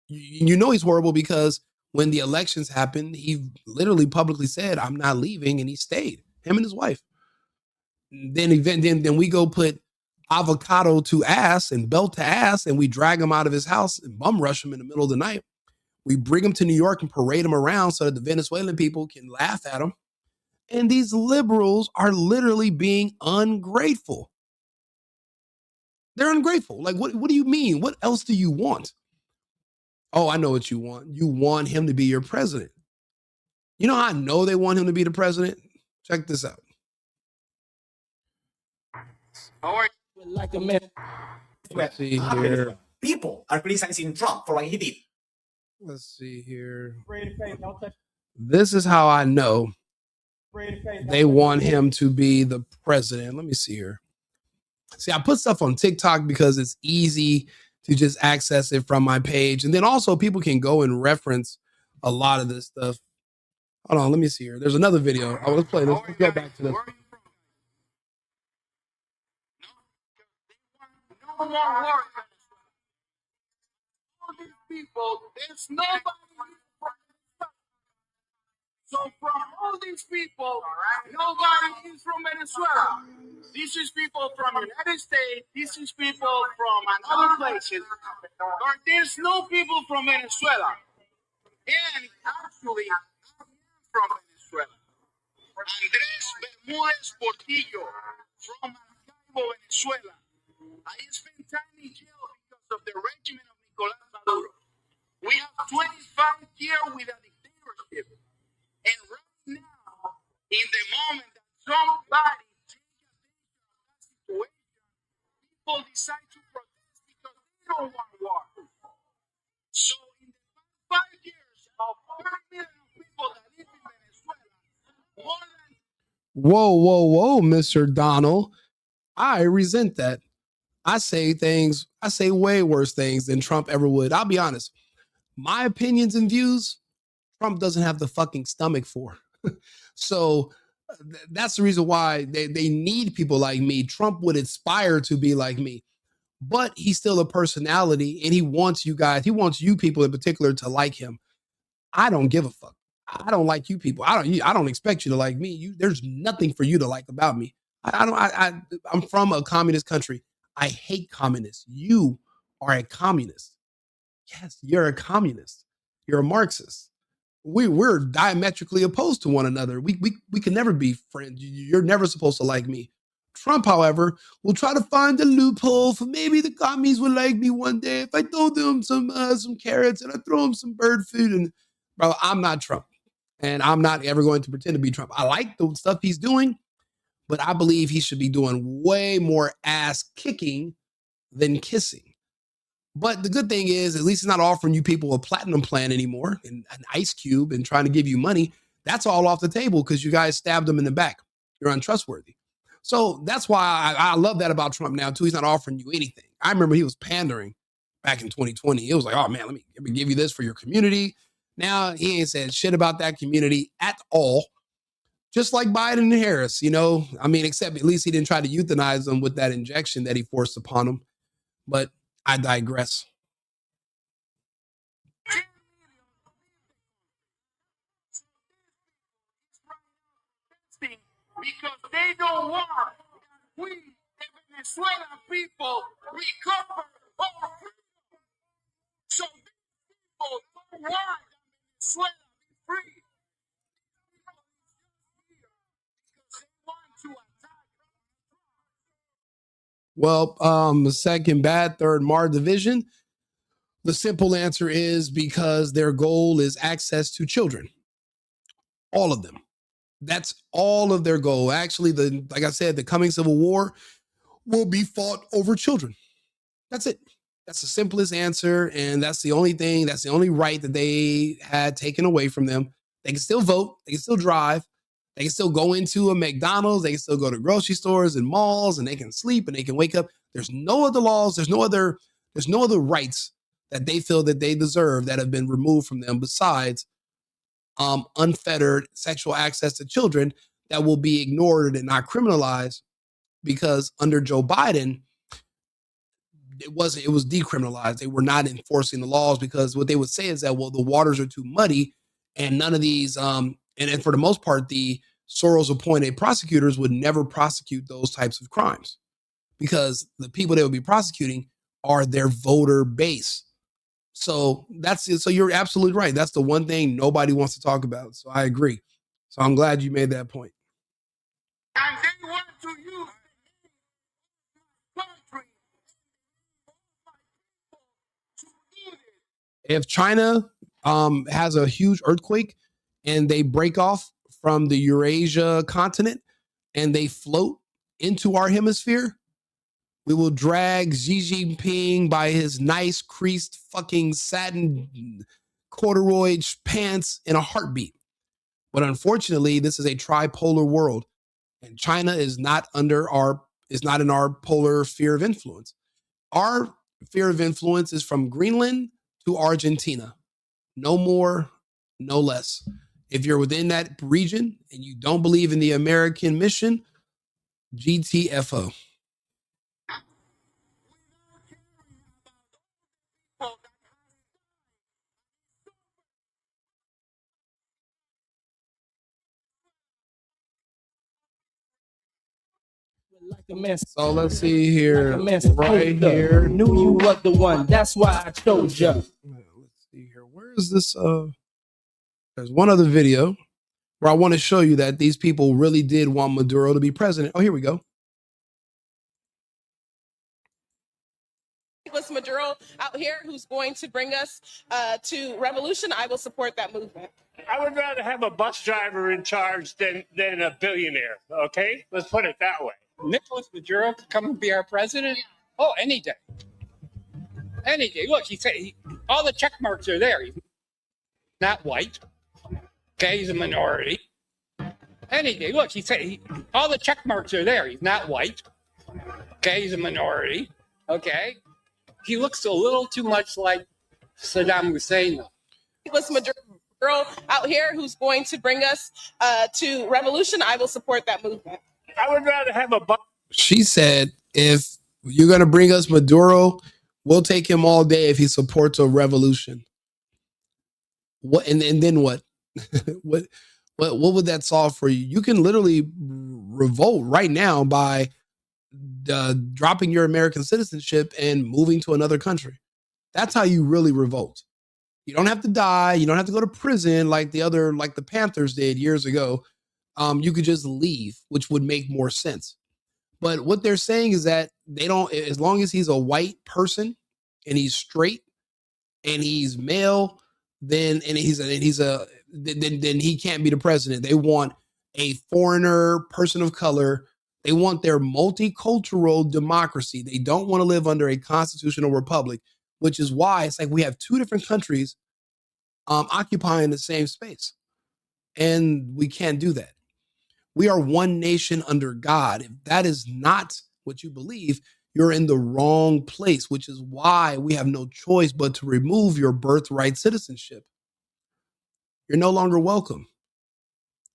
You know he's horrible because when the elections happened, he literally publicly said, "I'm not leaving," and he stayed. Him and his wife. Then we go put avocado to ass and belt to ass, and we drag him out of his house and bum rush him in the middle of the night. We bring him to New York and parade him around so that the Venezuelan people can laugh at him. And these liberals are literally being ungrateful. They're ungrateful. Like, what do you mean? What else do you want? Oh, I know what you want. You want him to be your president. You know how I know they want him to be the president? Check this out. Like a man. Let's see here. People are criticizing Trump for what he did. Let's see here. This is how I know they want him to be the president. Let me see here. See, I put stuff on TikTok because it's easy to just access it from my page. And then also people can go and reference a lot of this stuff. Hold on, let me see here. There's another video. Oh, let's play this. Let's go back to this. No more war. All these people, there's nobody. So from all these people, nobody is from Venezuela. This is people from the United States. This is people from other places. But there's no people from Venezuela. And actually, I'm from Venezuela. Andrés Bermúdez Portillo from Maracaibo, Venezuela. I spent time in jail because of the regime of Nicolás Maduro. We have 25 years with a dictatorship. And right now, in the moment that somebody takes advantage of that situation, people decide to protest because they don't want war. So in the past 5 years, of 30 million people that live in Venezuela, more than... Whoa, Mr. Donald. I resent that. I say way worse things than Trump ever would. I'll be honest. My opinions and views, Trump doesn't have the fucking stomach for. So that's the reason why they need people like me. Trump would aspire to be like me, but he's still a personality and he wants you people in particular to like him. I don't give a fuck. I don't like you people. I don't expect you to like me. There's nothing for you to like about me. I'm from a communist country. I hate communists. You are a communist. Yes, you're a communist. You're a Marxist. We're diametrically opposed to one another. We can never be friends. You're never supposed to like me. Trump, however, will try to find a loophole for maybe the commies would like me one day if I throw them some carrots and I throw them some bird food. And bro, I'm not Trump, and I'm not ever going to pretend to be Trump. I like the stuff he's doing, but I believe he should be doing way more ass kicking than kissing. But the good thing is, at least he's not offering you people a platinum plan anymore and an ice cube and trying to give you money. That's all off the table because you guys stabbed him in the back. You're untrustworthy. So that's why I love that about Trump now, too. He's not offering you anything. I remember he was pandering back in 2020. It was like, oh, man, let me give you this for your community. Now he ain't said shit about that community at all. Just like Biden and Harris, except at least he didn't try to euthanize them with that injection that he forced upon them. But I digress. Because they don't want we, the Venezuelan people, recover our freedom. So these people don't want Venezuela to be free. Because they want to attack. Well, second bad, third Mar division. The simple answer is because their goal is access to children. All of them. That's all of their goal. Actually, like I said, the coming civil war will be fought over children. That's it. That's the simplest answer. And that's the only right that they had taken away from them. They can still vote. They can still drive. They can still go into a McDonald's. They can still go to grocery stores and malls, and they can sleep and they can wake up. There's no other laws. There's no other rights that they feel that they deserve that have been removed from them besides unfettered sexual access to children that will be ignored and not criminalized, because under Joe Biden, it was decriminalized. They were not enforcing the laws because what they would say is that, well, the waters are too muddy and none of these and for the most part, the Soros appointed prosecutors would never prosecute those types of crimes because the people they would be prosecuting are their voter base. So so you're absolutely right. That's the one thing nobody wants to talk about. So I agree. So I'm glad you made that point. And they want to use country to eat it. If China has a huge earthquake and they break off from the Eurasia continent and they float into our hemisphere, we will drag Xi Jinping by his nice creased fucking satin corduroy pants in a heartbeat. But unfortunately, this is a tripolar world, and China is not in our polar sphere of influence. Our sphere of influence is from Greenland to Argentina. No more, no less. If you're within that region and you don't believe in the American mission, GTFO. Like a mess. So let's see here. Like a mess. Right here. Knew you was the one. That's why I chose you. Let's see here. Where is this? There's one other video where I want to show you that these people really did want Maduro to be president. Oh, here we go. Nicolás Maduro out here who's going to bring us to revolution. I will support that movement. I would rather have a bus driver in charge than a billionaire, okay? Let's put it that way. Nicolás Maduro could come and be our president? Oh, any day. Any day. Look, he said all the check marks are there. He's not white. Okay, he's a minority. Any day. Look, he said all the check marks are there. He's not white. Okay, he's a minority. Okay. He looks a little too much like Saddam Hussein, though. Nicolás Maduro out here who's going to bring us to revolution. I will support that movement. I would rather have a bus. She said, if you're going to bring us Maduro, we'll take him all day if he supports a revolution. What and then what? what would that solve for you? You can literally revolt right now by dropping your American citizenship and moving to another country. That's how you really revolt. You don't have to die. You don't have to go to prison like the Panthers did years ago. You could just leave, which would make more sense. But what they're saying is that they don't, as long as he's a white person and he's straight and he's male, then he can't be the president. They want a foreigner, person of color. They want their multicultural democracy. They don't want to live under a constitutional republic, which is why it's like we have two different countries occupying the same space. And we can't do that. We are one nation under God. If that is not what you believe, you're in the wrong place, which is why we have no choice but to remove your birthright citizenship. You're no longer welcome.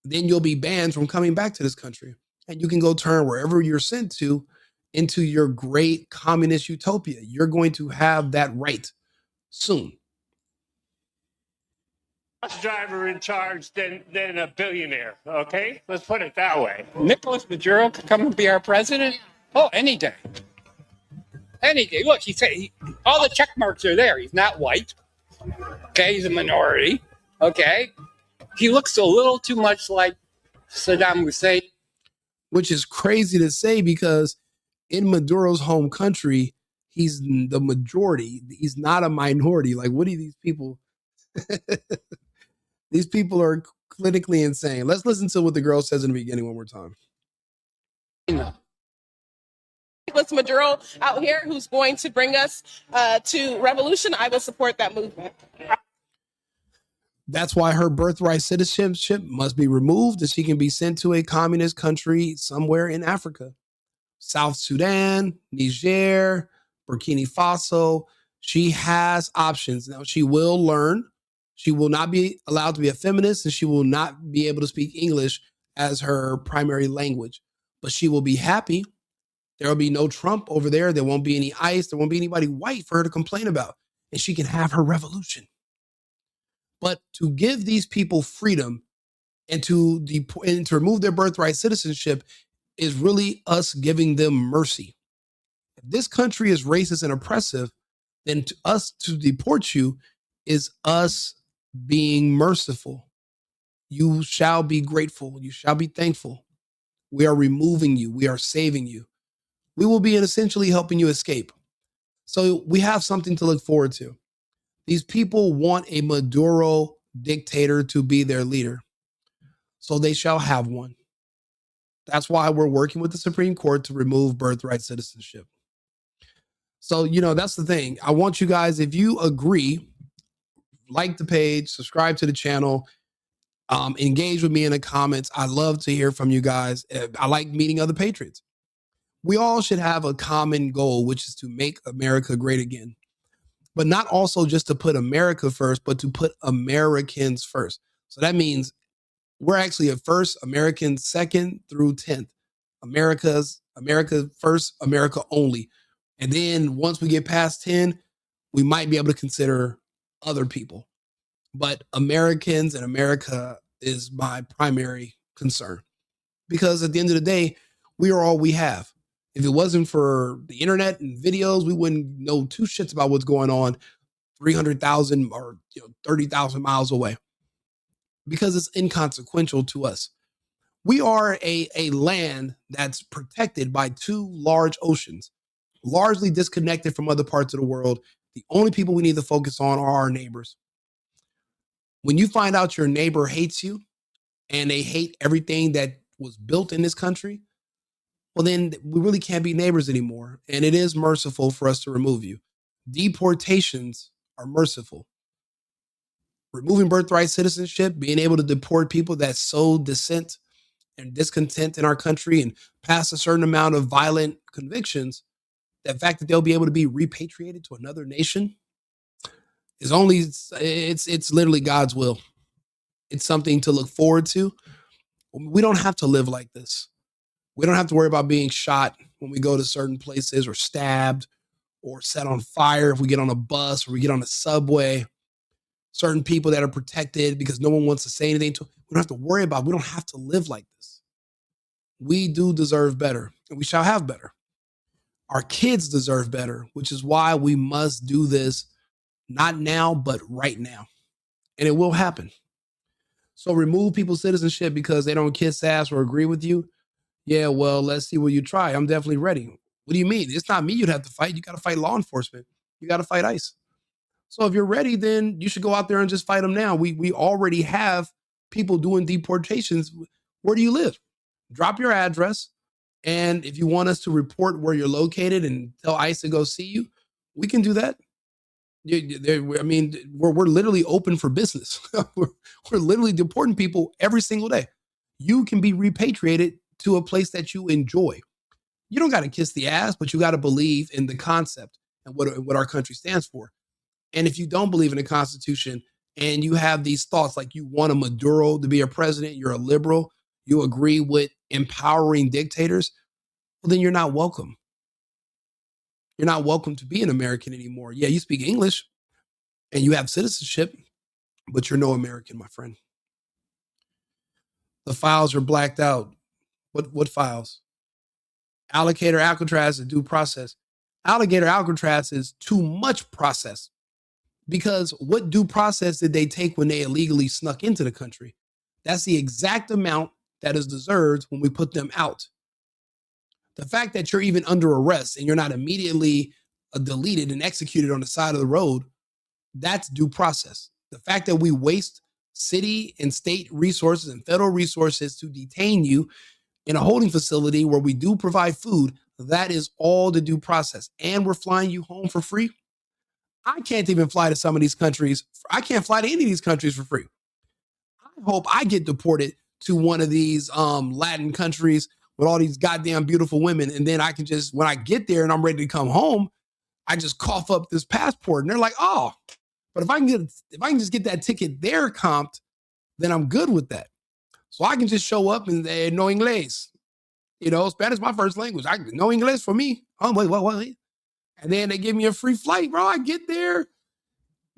Then you'll be banned from coming back to this country. And you can go turn wherever you're sent to into your great communist utopia. You're going to have that right soon. Bus driver in charge than a billionaire, okay? Let's put it that way. Nicolás Maduro could come and be our president? Oh, any day. Any day. Look, he said all the check marks are there. He's not white. Okay, he's a minority. Okay. He looks a little too much like Saddam Hussein. Which is crazy to say because in Maduro's home country, he's the majority. He's not a minority. Like, what are these people? These people are clinically insane. Let's listen to what the girl says in the beginning one more time. Nicolás Maduro out here who's going to bring us to revolution. I will support that movement. That's why her birthright citizenship must be removed and she can be sent to a communist country somewhere in Africa. South Sudan, Niger, Burkina Faso. She has options. Now, she will learn. She will not be allowed to be a feminist, and she will not be able to speak English as her primary language. But she will be happy. There will be no Trump over there. There won't be any ICE. There won't be anybody white for her to complain about. And she can have her revolution. But to give these people freedom and to remove their birthright citizenship is really us giving them mercy. If this country is racist and oppressive, then to deport you is us being merciful. You shall be grateful. You shall be thankful. We are removing you. We are saving you. We will be essentially helping you escape. So we have something to look forward to. These people want a Maduro dictator to be their leader. So they shall have one. That's why we're working with the Supreme Court to remove birthright citizenship. So, that's the thing. I want you guys, if you agree, like the page, subscribe to the channel, engage with me in the comments. I love to hear from you guys. I like meeting other patriots. We all should have a common goal, which is to make America great again. But not also just to put America first, but to put Americans first. So that means we're actually at first, Americans second through 10th. America first, America only. And then once we get past 10, we might be able to consider other people. But Americans and America is my primary concern. Because at the end of the day, we are all we have. If it wasn't for the internet and videos, we wouldn't know two shits about what's going on 300,000 or 30,000 miles away. Because it's inconsequential to us. We are a land that's protected by two large oceans, largely disconnected from other parts of the world. The only people we need to focus on are our neighbors. When you find out your neighbor hates you and they hate everything that was built in this country, well, then we really can't be neighbors anymore. And it is merciful for us to remove you. Deportations are merciful. Removing birthright citizenship, being able to deport people that sow dissent and discontent in our country and pass a certain amount of violent convictions, the fact that they'll be able to be repatriated to another nation is it's literally God's will. It's something to look forward to. We don't have to live like this. We don't have to worry about being shot when we go to certain places or stabbed or set on fire if we get on a bus or we get on a subway. Certain people that are protected because no one wants to say anything to them. We don't have to worry about it. We don't have to live like this. We do deserve better, and we shall have better. Our kids deserve better, which is why we must do this, not now, but right now. And it will happen. So remove people's citizenship because they don't kiss ass or agree with you. Yeah, well, let's see what you try. I'm definitely ready. What do you mean? It's not me you'd have to fight. You got to fight law enforcement. You got to fight ICE. So if you're ready, then you should go out there and just fight them now. We already have people doing deportations. Where do you live? Drop your address. And if you want us to report where you're located and tell ICE to go see you, we can do that. We're literally open for business. we're literally deporting people every single day. You can be repatriated to a place that you enjoy. You don't got to kiss the ass, but you got to believe in the concept and what our country stands for. And if you don't believe in the Constitution and you have these thoughts like you want a Maduro to be a president, you're a liberal, you agree with empowering dictators, well, then you're not welcome. You're not welcome to be an American anymore. Yeah, you speak English and you have citizenship, but you're no American, my friend. The files are blacked out. What files? Alligator Alcatraz is due process. Alligator Alcatraz is too much process. Because what due process did they take when they illegally snuck into the country? That's the exact amount that is deserved when we put them out. The fact that you're even under arrest and you're not immediately deleted and executed on the side of the road, that's due process. The fact that we waste city and state resources and federal resources to detain you in a holding facility where we do provide food, that is all the due process. And we're flying you home for free. I can't even fly to some of these countries. I can't fly to any of these countries for free. I hope I get deported to one of these Latin countries with all these goddamn beautiful women. And then I can just, when I get there and I'm ready to come home, I just cough up this passport and they're like, oh, but if I can just get that ticket there comped, then I'm good with that. So I can just show up and they no inglés. You know, Spanish is my first language. I no inglés for me. Oh, wait, what? And then they give me a free flight, bro. I get there,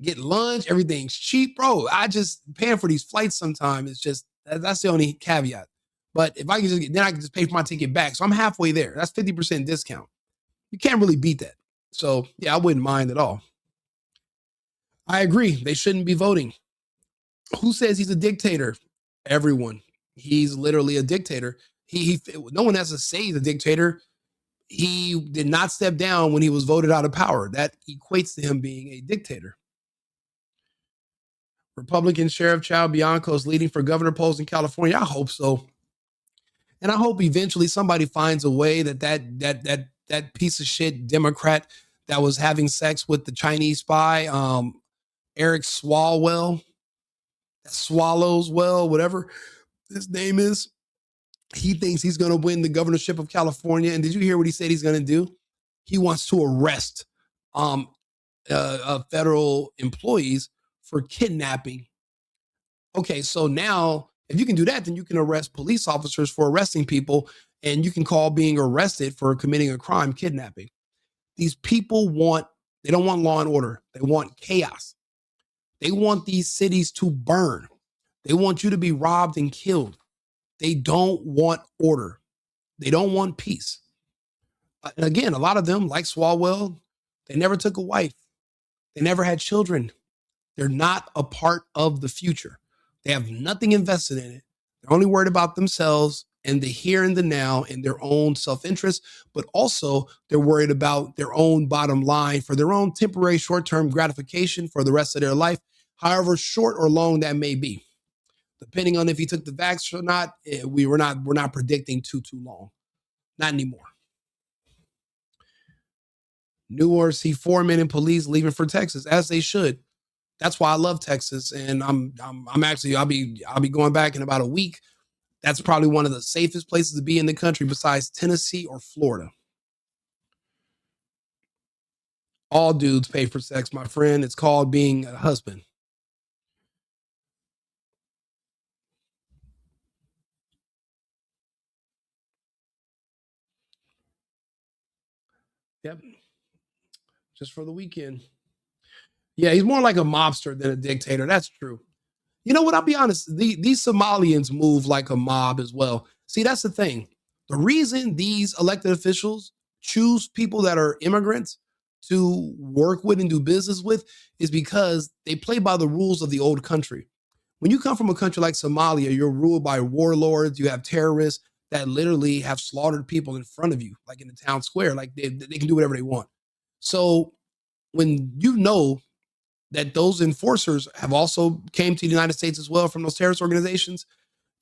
get lunch, everything's cheap, bro. I just paying for these flights sometimes. It's just, that's the only caveat. But if I can just get, then I can just pay for my ticket back. So I'm halfway there. That's 50% discount. You can't really beat that. So yeah, I wouldn't mind at all. I agree. They shouldn't be voting. Who says he's a dictator? Everyone. He's literally a dictator. No one has to say he's a dictator. He did not step down when he was voted out of power. That equates to him being a dictator. Republican Sheriff Chao Bianco is leading for governor polls in California. I hope so. And I hope eventually somebody finds a way that piece of shit Democrat that was having sex with the Chinese spy, Eric Swalwell, whatever his name is. He thinks he's going to win the governorship of California. And did you hear what he said he's going to do? He wants to arrest federal employees for kidnapping. Okay, so now if you can do that, then you can arrest police officers for arresting people, and you can call being arrested for committing a crime kidnapping. These people they don't want law and order. They want chaos. They want these cities to burn. They want you to be robbed and killed. They don't want order. They don't want peace. And again, a lot of them, like Swalwell, they never took a wife. They never had children. They're not a part of the future. They have nothing invested in it. They're only worried about themselves and the here and the now and their own self-interest, but also they're worried about their own bottom line for their own temporary short-term gratification for the rest of their life, however short or long that may be. Depending on if he took the vax or not, we're not predicting too long. Not anymore. New Orleans see 4 men in police leaving for Texas, as they should. That's why I love Texas, and I'm actually I'll be going back in about a week. That's probably one of the safest places to be in the country besides Tennessee or Florida. All dudes pay for sex, my friend. It's called being a husband. Yep. Just for the weekend. Yeah, he's more like a mobster than a dictator. That's true. You know what? I'll be honest. These Somalians move like a mob as well. See, that's the thing. The reason these elected officials choose people that are immigrants to work with and do business with is because they play by the rules of the old country. When you come from a country like Somalia, you're ruled by warlords. You have terrorists that literally have slaughtered people in front of you, like in the town square. Like they can do whatever they want. So when you know that those enforcers have also came to the United States as well from those terrorist organizations,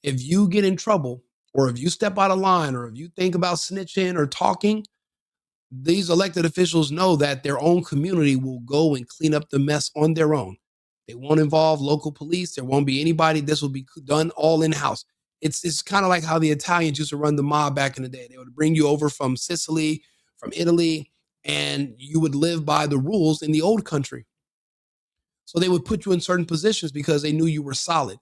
if you get in trouble or if you step out of line or if you think about snitching or talking, these elected officials know that their own community will go and clean up the mess on their own. They won't involve local police. There won't be anybody. This will be done all in-house. It's kind of like how the Italians used to run the mob back in the day. They would bring you over from Sicily, from Italy, and you would live by the rules in the old country. So they would put you in certain positions because they knew you were solid.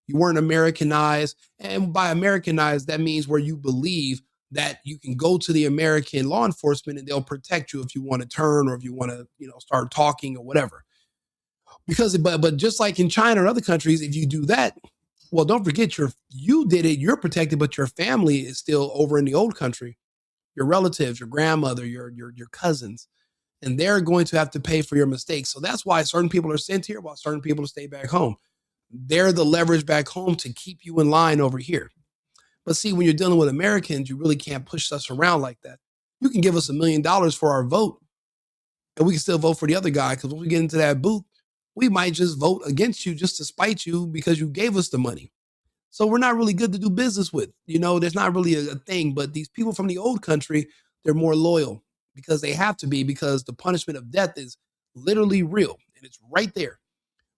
You weren't Americanized. And by Americanized, that means where you believe that you can go to the American law enforcement and they'll protect you if you want to turn or if you want to, start talking or whatever. Because, but just like in China or other countries, if you do that, well, don't forget you did it, you're protected, but your family is still over in the old country. Your relatives, your grandmother, your cousins, and they're going to have to pay for your mistakes. So that's why certain people are sent here while certain people stay back home. They're the leverage back home to keep you in line over here. But see, when you're dealing with Americans, you really can't push us around like that. You can give us $1 million for our vote, and we can still vote for the other guy, because when we get into that booth, we might just vote against you just to spite you because you gave us the money. So we're not really good to do business with. There's not really a thing. But these people from the old country, they're more loyal because they have to be, because the punishment of death is literally real, and it's right there.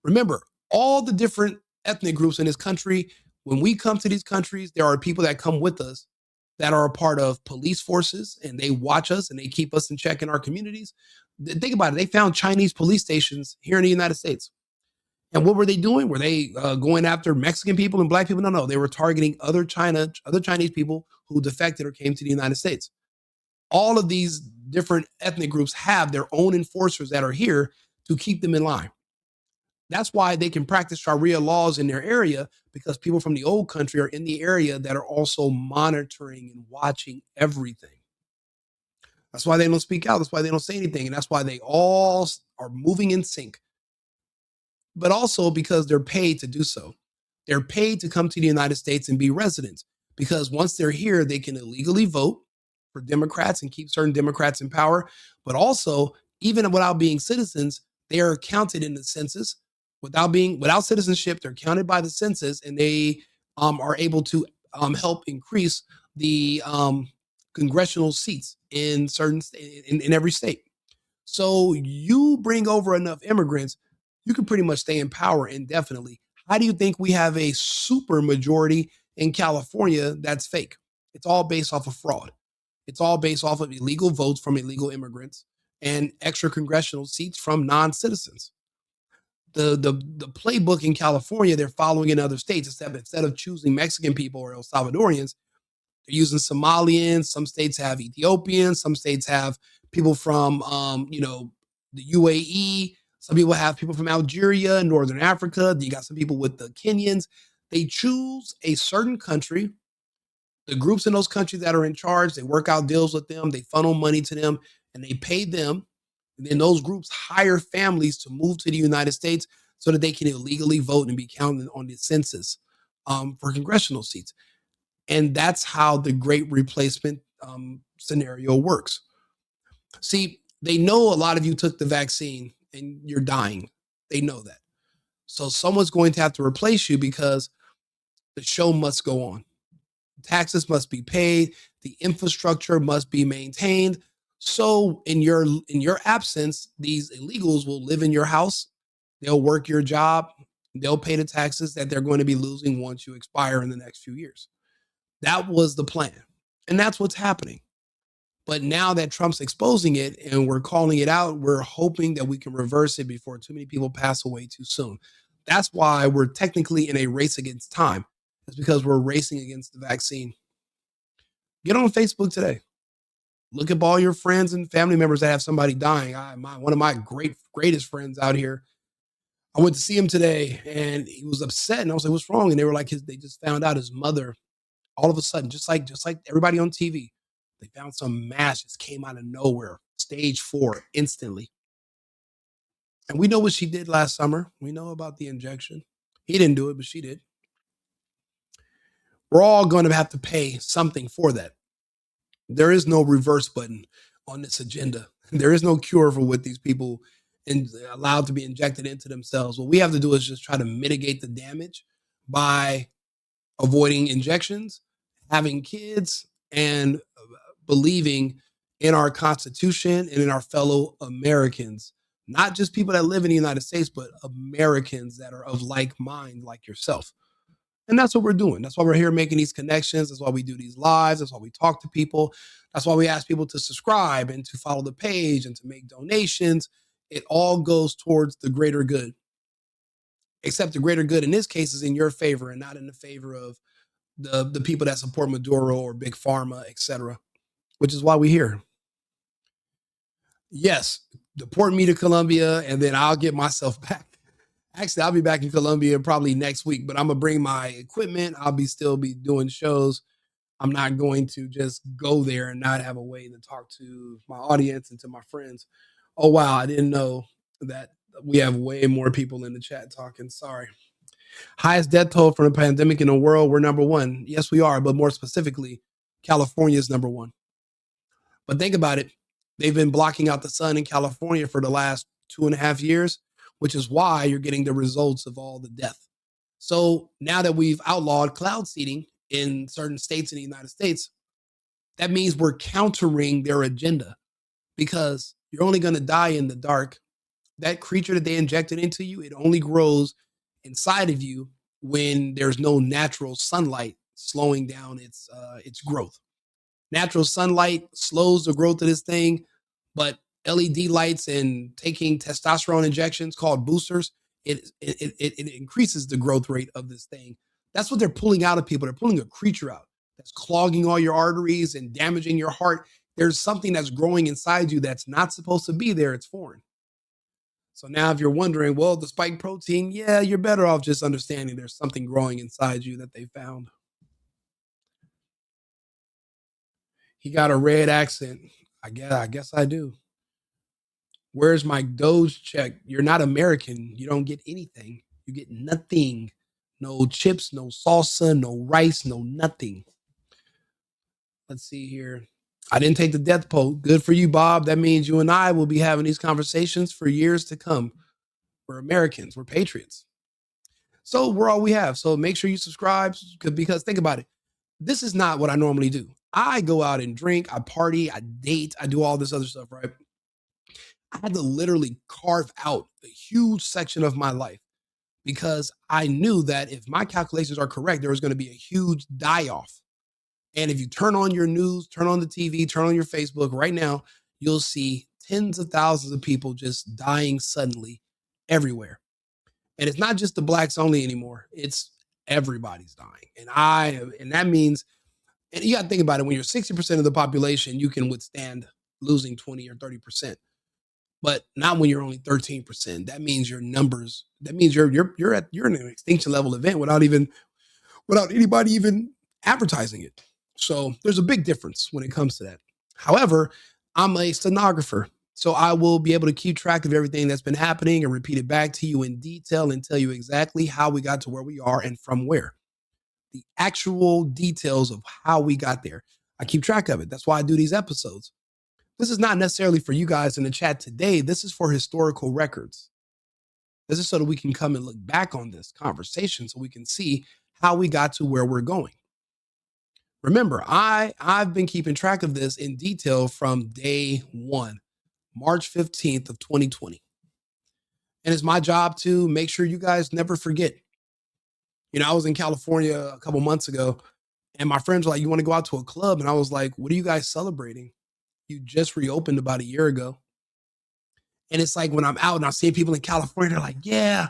Remember, all the different ethnic groups in this country, when we come to these countries, there are people that come with us that are a part of police forces, and they watch us and they keep us in check in our communities. Think about it. They found Chinese police stations here in the United States. And what were they doing? Were they going after Mexican people and black people? No, they were targeting other Chinese people who defected or came to the United States. All of these different ethnic groups have their own enforcers that are here to keep them in line. That's why they can practice Sharia laws in their area, because people from the old country are in the area that are also monitoring and watching everything. That's why they don't speak out. That's why they don't say anything. And that's why they all are moving in sync. But also because they're paid to do so. They're paid to come to the United States and be residents, because once they're here, they can illegally vote for Democrats and keep certain Democrats in power. But also, even without being citizens, they are counted in the census. Without citizenship, they're counted by the census, and they are able to help increase the congressional seats in every state. So you bring over enough immigrants, you can pretty much stay in power indefinitely. How do you think we have a super majority in California that's fake? It's all based off of fraud. It's all based off of illegal votes from illegal immigrants and extra congressional seats from non-citizens. The playbook in California, they're following in other states. Instead of choosing Mexican people or El Salvadorians, they're using Somalians. Some states have Ethiopians. Some states have people from the UAE. Some people have people from Algeria, Northern Africa. You got some people with the Kenyans. They choose a certain country. The groups in those countries that are in charge, they work out deals with them. They funnel money to them, and they pay them. And then those groups hire families to move to the United States so that they can illegally vote and be counted on the census for congressional seats. And that's how the great replacement scenario works. See, they know a lot of you took the vaccine and you're dying. They know that. So someone's going to have to replace you, because the show must go on. Taxes must be paid. The infrastructure must be maintained. So in your absence, these illegals will live in your house. They'll work your job. They'll pay the taxes that they're going to be losing once you expire in the next few years. That was the plan. And that's what's happening. But now that Trump's exposing it and we're calling it out, we're hoping that we can reverse it before too many people pass away too soon. That's why we're technically in a race against time. It's because we're racing against the vaccine. Get on Facebook today. Look up all your friends and family members that have somebody dying. One of my greatest friends out here, I went to see him today, and he was upset. And I was like, "What's wrong?" And they were like, they just found out his mother, all of a sudden, just like everybody on TV, they found some mass just came out of nowhere, stage 4, instantly. And we know what she did last summer. We know about the injection. He didn't do it, but she did. We're all going to have to pay something for that. There is no reverse button on this agenda. There is no cure for what these people allowed to be injected into themselves. What we have to do is just try to mitigate the damage by avoiding injections, having kids, and believing in our Constitution and in our fellow Americans. Not just people that live in the United States, but Americans that are of like mind, like yourself. And that's what we're doing. That's why we're here making these connections. That's why we do these lives. That's why we talk to people. That's why we ask people to subscribe and to follow the page and to make donations. It all goes towards the greater good. Except the greater good in this case is in your favor and not in the favor of the people that support Maduro or Big Pharma, etc. Which is why we're here. Yes, deport me to Colombia, and then I'll get myself back. Actually, I'll be back in Colombia probably next week, but I'm going to bring my equipment. I'll still be doing shows. I'm not going to just go there and not have a way to talk to my audience and to my friends. Oh, wow. I didn't know that we have way more people in the chat talking. Sorry. Highest death toll from the pandemic in the world. We're number 1. Yes, we are. But more specifically, California is number 1. But think about it. They've been blocking out the sun in California for the last 2.5 years, which is why you're getting the results of all the death. So now that we've outlawed cloud seeding in certain states in the United States, that means we're countering their agenda, because you're only going to die in the dark. That creature that they injected into you, it only grows inside of you when there's no natural sunlight slowing down its growth. Natural sunlight slows the growth of this thing, but LED lights and taking testosterone injections called boosters, it increases the growth rate of this thing. That's what they're pulling out of people. They're pulling a creature out that's clogging all your arteries and damaging your heart. There's something that's growing inside you that's not supposed to be there. It's foreign. So now if you're wondering, well, the spike protein, yeah, you're better off just understanding there's something growing inside you that they found. He got a red accent. I guess I do. Where's my Doge check? You're not American. You don't get anything. You get nothing. No chips, no salsa, no rice, no nothing. Let's see here. I didn't take the death poll. Good for you, Bob. That means you and I will be having these conversations for years to come. We're Americans. We're patriots. So we're all we have. So make sure you subscribe because think about it. This is not what I normally do. I go out and drink, I party, I date, I do all this other stuff, right? I had to literally carve out a huge section of my life because I knew that if my calculations are correct, there was going to be a huge die-off. And if you turn on your news, turn on the TV, turn on your Facebook right now, you'll see tens of thousands of people just dying suddenly everywhere. And it's not just the blacks only anymore. It's everybody's dying. And that means, and you got to think about it, when you're 60% of the population, you can withstand losing 20 or 30%. But not when you're only 13%. That means your numbers, that means you're in an extinction level event without anybody even advertising it. So there's a big difference when it comes to that. However, I'm a stenographer, so I will be able to keep track of everything that's been happening and repeat it back to you in detail and tell you exactly how we got to where we are and from where. The actual details of how we got there. I keep track of it. That's why I do these episodes. This is not necessarily for you guys in the chat today. This is for historical records. This is so that we can come and look back on this conversation so we can see how we got to where we're going. Remember, I've been keeping track of this in detail from day one, March 15th of 2020. And it's my job to make sure you guys never forget. You know, I was in California a couple months ago and my friends were like, you want to go out to a club? And I was like, what are you guys celebrating? You just reopened about a year ago. And it's like when I'm out and I see people in California, they're like, yeah.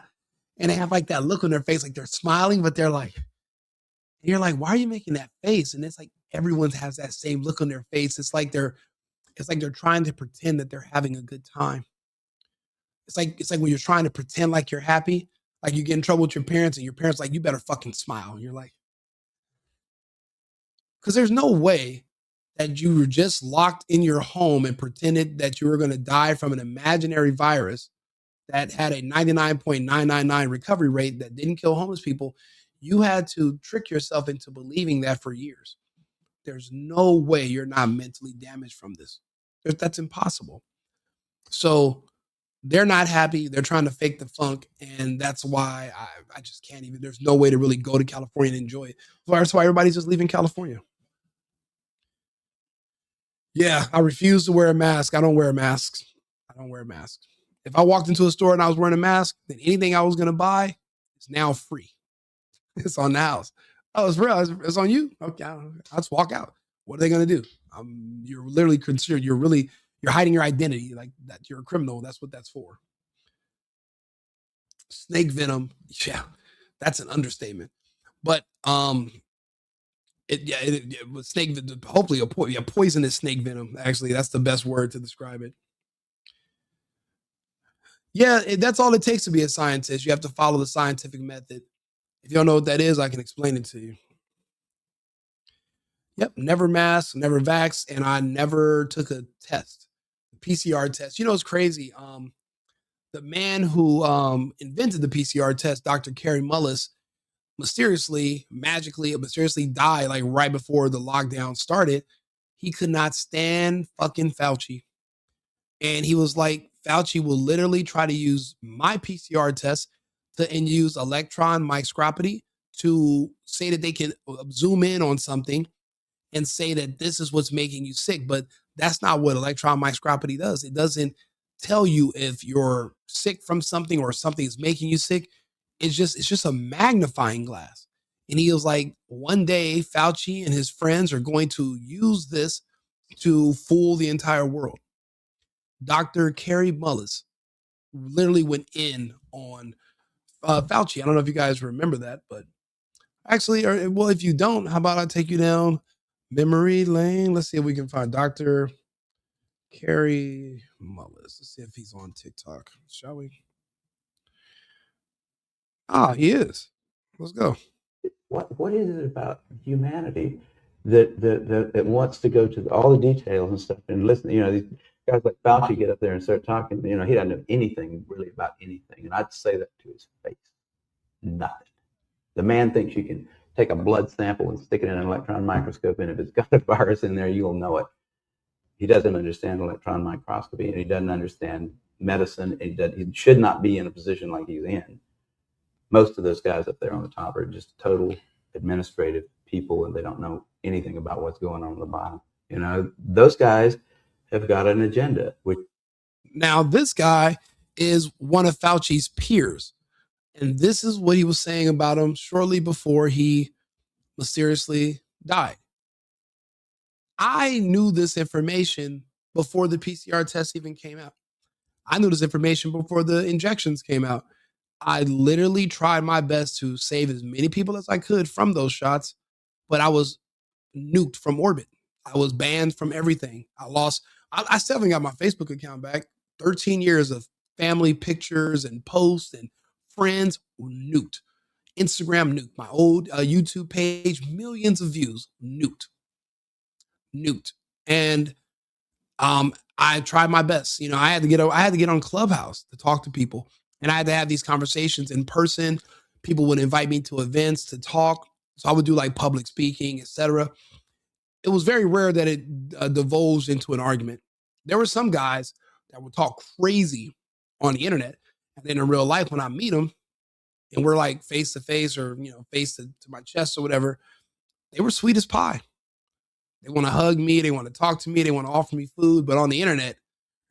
And they have like that look on their face, like they're smiling, but they're like, and you're like, why are you making that face? And it's like everyone has that same look on their face. It's like they're trying to pretend that they're having a good time. It's like when you're trying to pretend like you're happy, like you get in trouble with your parents and your parents like, you better fucking smile. And you're like, because there's no way that you were just locked in your home and pretended that you were going to die from an imaginary virus that had a 99.999 recovery rate that didn't kill homeless people. You had to trick yourself into believing that for years. There's no way you're not mentally damaged from this. That's impossible. So they're not happy. They're trying to fake the funk. And that's why I just can't even, there's no way to really go to California and enjoy it. That's why everybody's just leaving California. Yeah, I refuse to wear a mask. I don't wear masks. If I walked into a store and I was wearing a mask, then anything I was going to buy is now free. It's on the house. Oh, it's real. It's on you. Okay, I'll just walk out. What are they going to do? You're literally considered. You're hiding your identity, like that. You're a criminal. That's what that's for. Snake venom. Yeah, that's an understatement. But snake. Hopefully, a poisonous snake venom. Actually, that's the best word to describe it. Yeah, that's all it takes to be a scientist. You have to follow the scientific method. If you don't know what that is, I can explain it to you. Yep, never mask, never vax, and I never took a test, a PCR test. You know, it's crazy. The man who invented the PCR test, Dr. Kary Mullis, mysteriously died like right before the lockdown started. He could not stand fucking Fauci. And he was like, Fauci will literally try to use my PCR test and use electron microscopy to say that they can zoom in on something and say that this is what's making you sick. But that's not what electron microscopy does. It doesn't tell you if you're sick from something or something is making you sick. It's just a magnifying glass. And he was like, one day Fauci and his friends are going to use this to fool the entire world. Dr. Carrie Mullis literally went in on Fauci. I don't know if you guys remember that, but actually, well, if you don't, how about I take you down memory lane? Let's see if we can find Dr. Carrie Mullis. Let's see if he's on TikTok, shall we? Ah, he is. Let's go. What is it about humanity that wants to go to all the details and stuff and listen? You know, these guys like Fauci get up there and start talking. You know, he doesn't know anything really about anything, and I'd say that to his face. Nothing. The man thinks you can take a blood sample and stick it in an electron microscope, and if it's got a virus in there, you'll know it. He doesn't understand electron microscopy, and he doesn't understand medicine. And he should not be in a position like he's in. Most of those guys up there on the top are just total administrative people, and they don't know anything about what's going on the bottom. You know, those guys have got an agenda. Now, this guy is one of Fauci's peers, and this is what he was saying about him shortly before he mysteriously died. I knew this information before the PCR test even came out. I knew this information before the injections came out. I literally tried my best to save as many people as I could from those shots, but I was nuked from orbit. I was banned from everything. I still haven't got my Facebook account back. 13 years of family pictures and posts and friends nuked. Instagram nuked. My old YouTube page, millions of views, nuked. And I tried my best. You know, I had to get on Clubhouse to talk to people, and I had to have these conversations in person. People would invite me to events to talk, so I would do like public speaking, etc. It was very rare that it divulged into an argument. There were some guys that would talk crazy on the internet, and then in real life, when I meet them, and we're like face to face or face to my chest or whatever, they were sweet as pie. They want to hug me. They want to talk to me. They want to offer me food. But on the internet,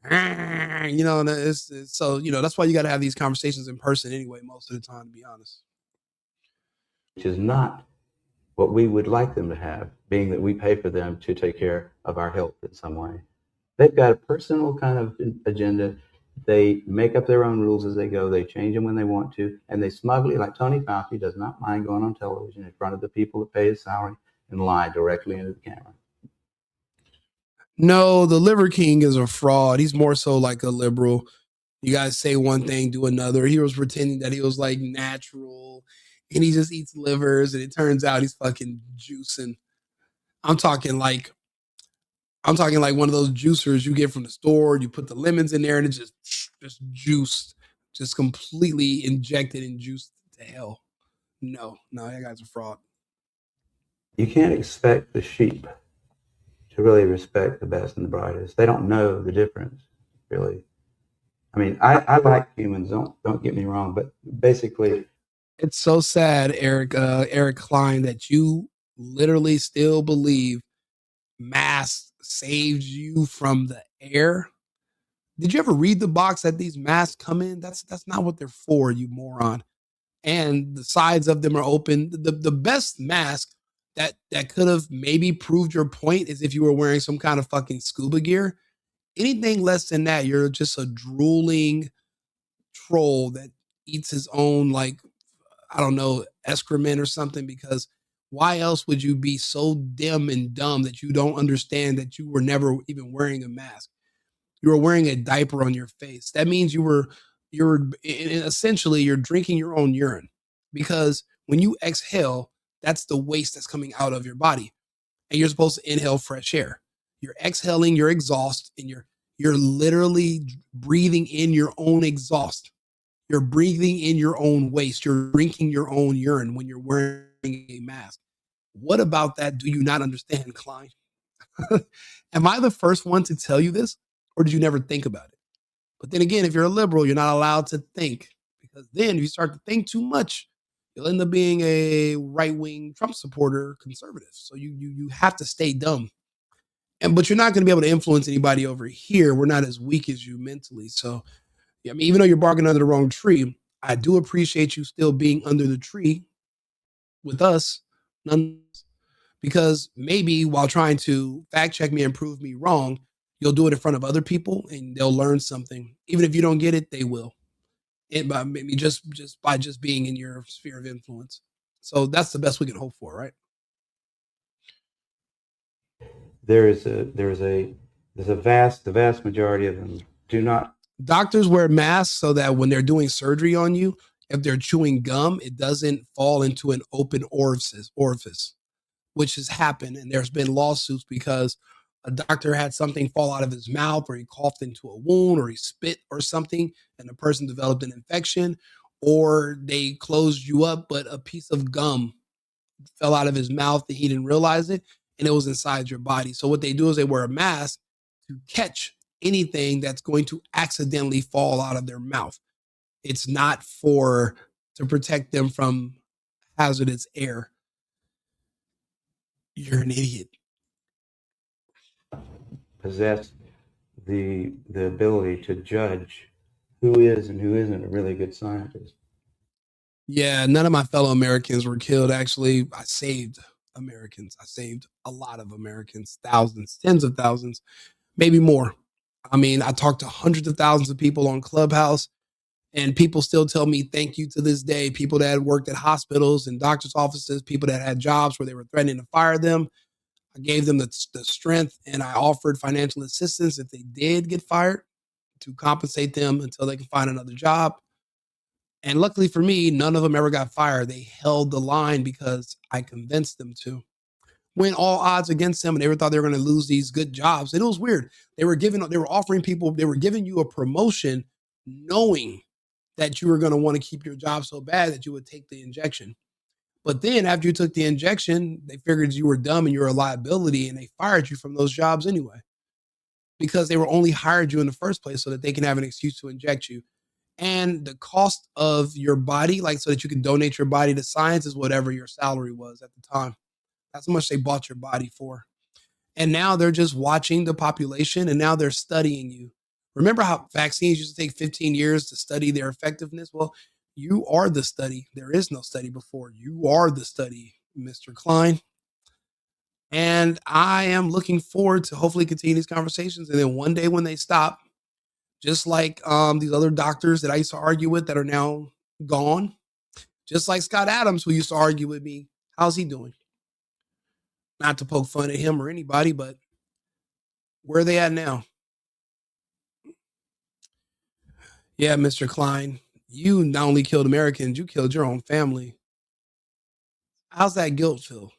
so that's why you got to have these conversations in person anyway, most of the time, to be honest. Which is not what we would like them to have, being that we pay for them to take care of our health in some way. They've got a personal kind of agenda. They make up their own rules as they go. They change them when they want to. And they smugly, like Tony Fauci, does not mind going on television in front of the people that pay his salary and lie directly into the camera. No, the Liver King is a fraud. He's more so like a liberal. You guys say one thing, do another. He was pretending that he was like natural and he just eats livers, and it turns out he's fucking juicing. I'm talking like one of those juicers you get from the store. You put the lemons in there and it's just juiced, just completely injected and juiced to hell. No, that guy's a fraud. You can't expect the sheep to really respect the best and the brightest. They don't know the difference, really. I mean, I like humans, don't get me wrong, but basically, it's so sad, Eric Klein, that you literally still believe masks saved you from the air. Did you ever read the box that these masks come in? That's not what they're for, you moron. And the sides of them are open. The best mask that could have maybe proved your point is if you were wearing some kind of fucking scuba gear. Anything less than that, you're just a drooling troll that eats his own, like, I don't know, excrement or something, because why else would you be so dim and dumb that you don't understand that you were never even wearing a mask? You were wearing a diaper on your face. That means you're essentially you're drinking your own urine, because when you exhale, that's the waste that's coming out of your body, and you're supposed to inhale fresh air. You're exhaling your exhaust, and you're literally breathing in your own exhaust. You're breathing in your own waste. You're drinking your own urine when you're wearing a mask. What about that do you not understand, Klein? Am I the first one to tell you this, or did you never think about it? But then again, if you're a liberal, you're not allowed to think, because then if you start to think too much, you'll end up being a right-wing Trump supporter conservative. So you have to stay dumb. But you're not going to be able to influence anybody over here. We're not as weak as you mentally. So, I mean, even though you're barking under the wrong tree, I do appreciate you still being under the tree With us, none. Because maybe while trying to fact check me and prove me wrong, you'll do it in front of other people and they'll learn something. Even if you don't get it, they will. It by maybe just by just being in your sphere of influence. So that's the best we can hope for, right? The vast majority of them do not. Doctors wear masks so that when they're doing surgery on you, if they're chewing gum, it doesn't fall into an open orifice, which has happened. And there's been lawsuits because a doctor had something fall out of his mouth, or he coughed into a wound, or he spit or something, and the person developed an infection, or they closed you up, but a piece of gum fell out of his mouth and he didn't realize it, and it was inside your body. So what they do is they wear a mask to catch anything that's going to accidentally fall out of their mouth. It's not to protect them from hazardous air. You're an idiot. Possess the ability to judge who is and who isn't a really good scientist. Yeah, none of my fellow Americans were killed. Actually, I saved Americans. I saved a lot of Americans, thousands, tens of thousands, maybe more. I mean, I talked to hundreds of thousands of people on Clubhouse, and people still tell me thank you to this day. People that had worked at hospitals and doctors' offices, people that had jobs where they were threatening to fire them. I gave them the strength, and I offered financial assistance if they did get fired to compensate them until they can find another job. And luckily for me, none of them ever got fired. They held the line because I convinced them to. When all odds against them, and they thought they were going to lose these good jobs. And it was weird. They were giving you a promotion knowing that you were going to want to keep your job so bad that you would take the injection. But then after you took the injection, they figured you were dumb and you were a liability, and they fired you from those jobs anyway, because they were only hired you in the first place so that they can have an excuse to inject you. And the cost of your body, like so that you can donate your body to science, is whatever your salary was at the time. That's how much they bought your body for. And now they're just watching the population, and now they're studying you. Remember how vaccines used to take 15 years to study their effectiveness? Well, you are the study. There is no study before. You are the study, Mr. Klein. And I am looking forward to hopefully continue these conversations. And then one day when they stop, just like these other doctors that I used to argue with that are now gone, just like Scott Adams, who used to argue with me, how's he doing? Not to poke fun at him or anybody, but where are they at now? Yeah, Mr. Klein, you not only killed Americans, you killed your own family. How's that guilt feel?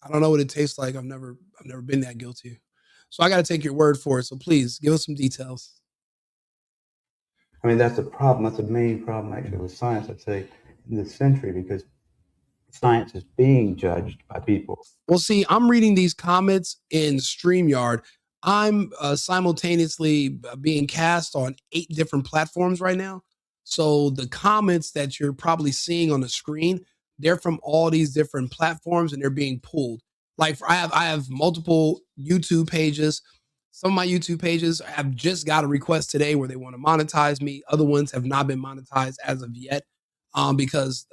I don't know what it tastes like. I've never been that guilty. So I got to take your word for it. So please give us some details. I mean, that's a problem. That's a main problem, actually, with science, I'd say, in this century, because science is being judged by people. Well, see, I'm reading these comments in StreamYard. I'm simultaneously being cast on 8 different platforms right now. So the comments that you're probably seeing on the screen, they're from all these different platforms, and they're being pulled. Like I have multiple YouTube pages. Some of my YouTube pages have just got a request today where they want to monetize me. Other ones have not been monetized as of yet, because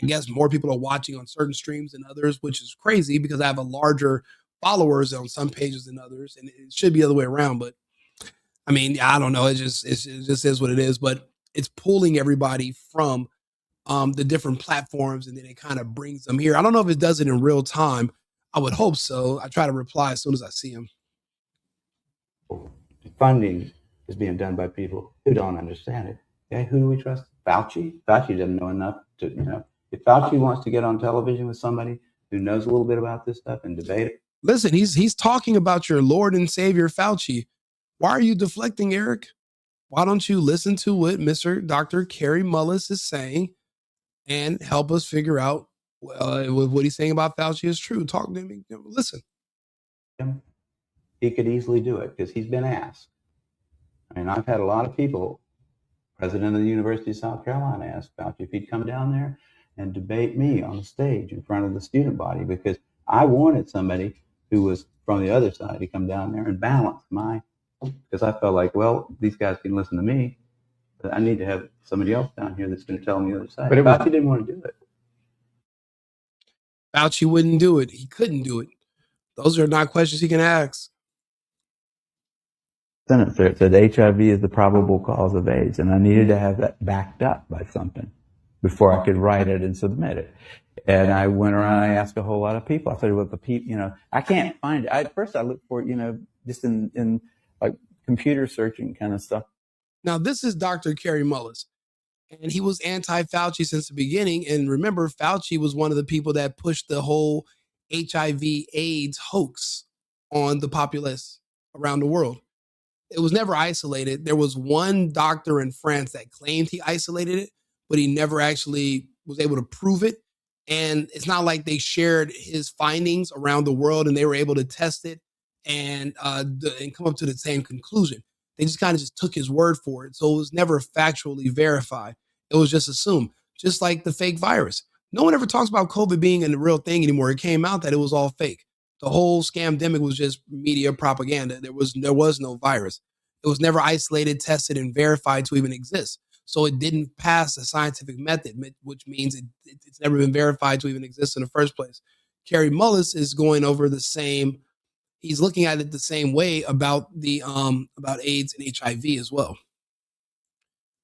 I guess more people are watching on certain streams than others, which is crazy because I have a larger followers on some pages than others, and it should be the other way around. But I mean, I don't know. It just is what it is. But it's pulling everybody from the different platforms, and then it kind of brings them here. I don't know if it does it in real time. I would hope so. I try to reply as soon as I see them. Funding is being done by people who don't understand it. Okay, who do we trust? Fauci? Fauci doesn't know enough to, if Fauci wants to get on television with somebody who knows a little bit about this stuff and debate it. Listen, he's talking about your Lord and Savior Fauci. Why are you deflecting, Eric? Why don't you listen to what Mr. Dr. Kerry Mullis is saying and help us figure out what he's saying about Fauci is true? Talk to him. Listen. He could easily do it because he's been asked. I mean, I've had a lot of people, president of the University of South Carolina asked Fauci if he'd come down there and debate me on the stage in front of the student body, because I wanted somebody who was from the other side to come down there and balance because I felt like, well, these guys can listen to me, but I need to have somebody else down here that's going to tell them the other side. But Fauci didn't want to do it. Fauci wouldn't do it. He couldn't do it. Those are not questions he can ask. Sentence there, it said HIV is the probable cause of AIDS, and I needed to have that backed up by something before I could write it and submit it. And I went around, I asked a whole lot of people. I said, well, the people, I can't find it. At first I looked for it, just in like computer searching kind of stuff. Now, this is Dr. Kerry Mullis, and he was anti-Fauci since the beginning. And remember, Fauci was one of the people that pushed the whole HIV AIDS hoax on the populace around the world. It was never isolated. There was one doctor in France that claimed he isolated it, but he never actually was able to prove it. And it's not like they shared his findings around the world and they were able to test it and come up to the same conclusion. They just kind of just took his word for it. So it was never factually verified. It was just assumed, just like the fake virus. No one ever talks about COVID being a real thing anymore. It came out that it was all fake. The whole scamdemic was just media propaganda. There was no virus. It was never isolated, tested, and verified to even exist. So it didn't pass a scientific method, which means it's never been verified to even exist in the first place. Kerry Mullis is going over the same. He's looking at it the same way about the about AIDS and HIV as well.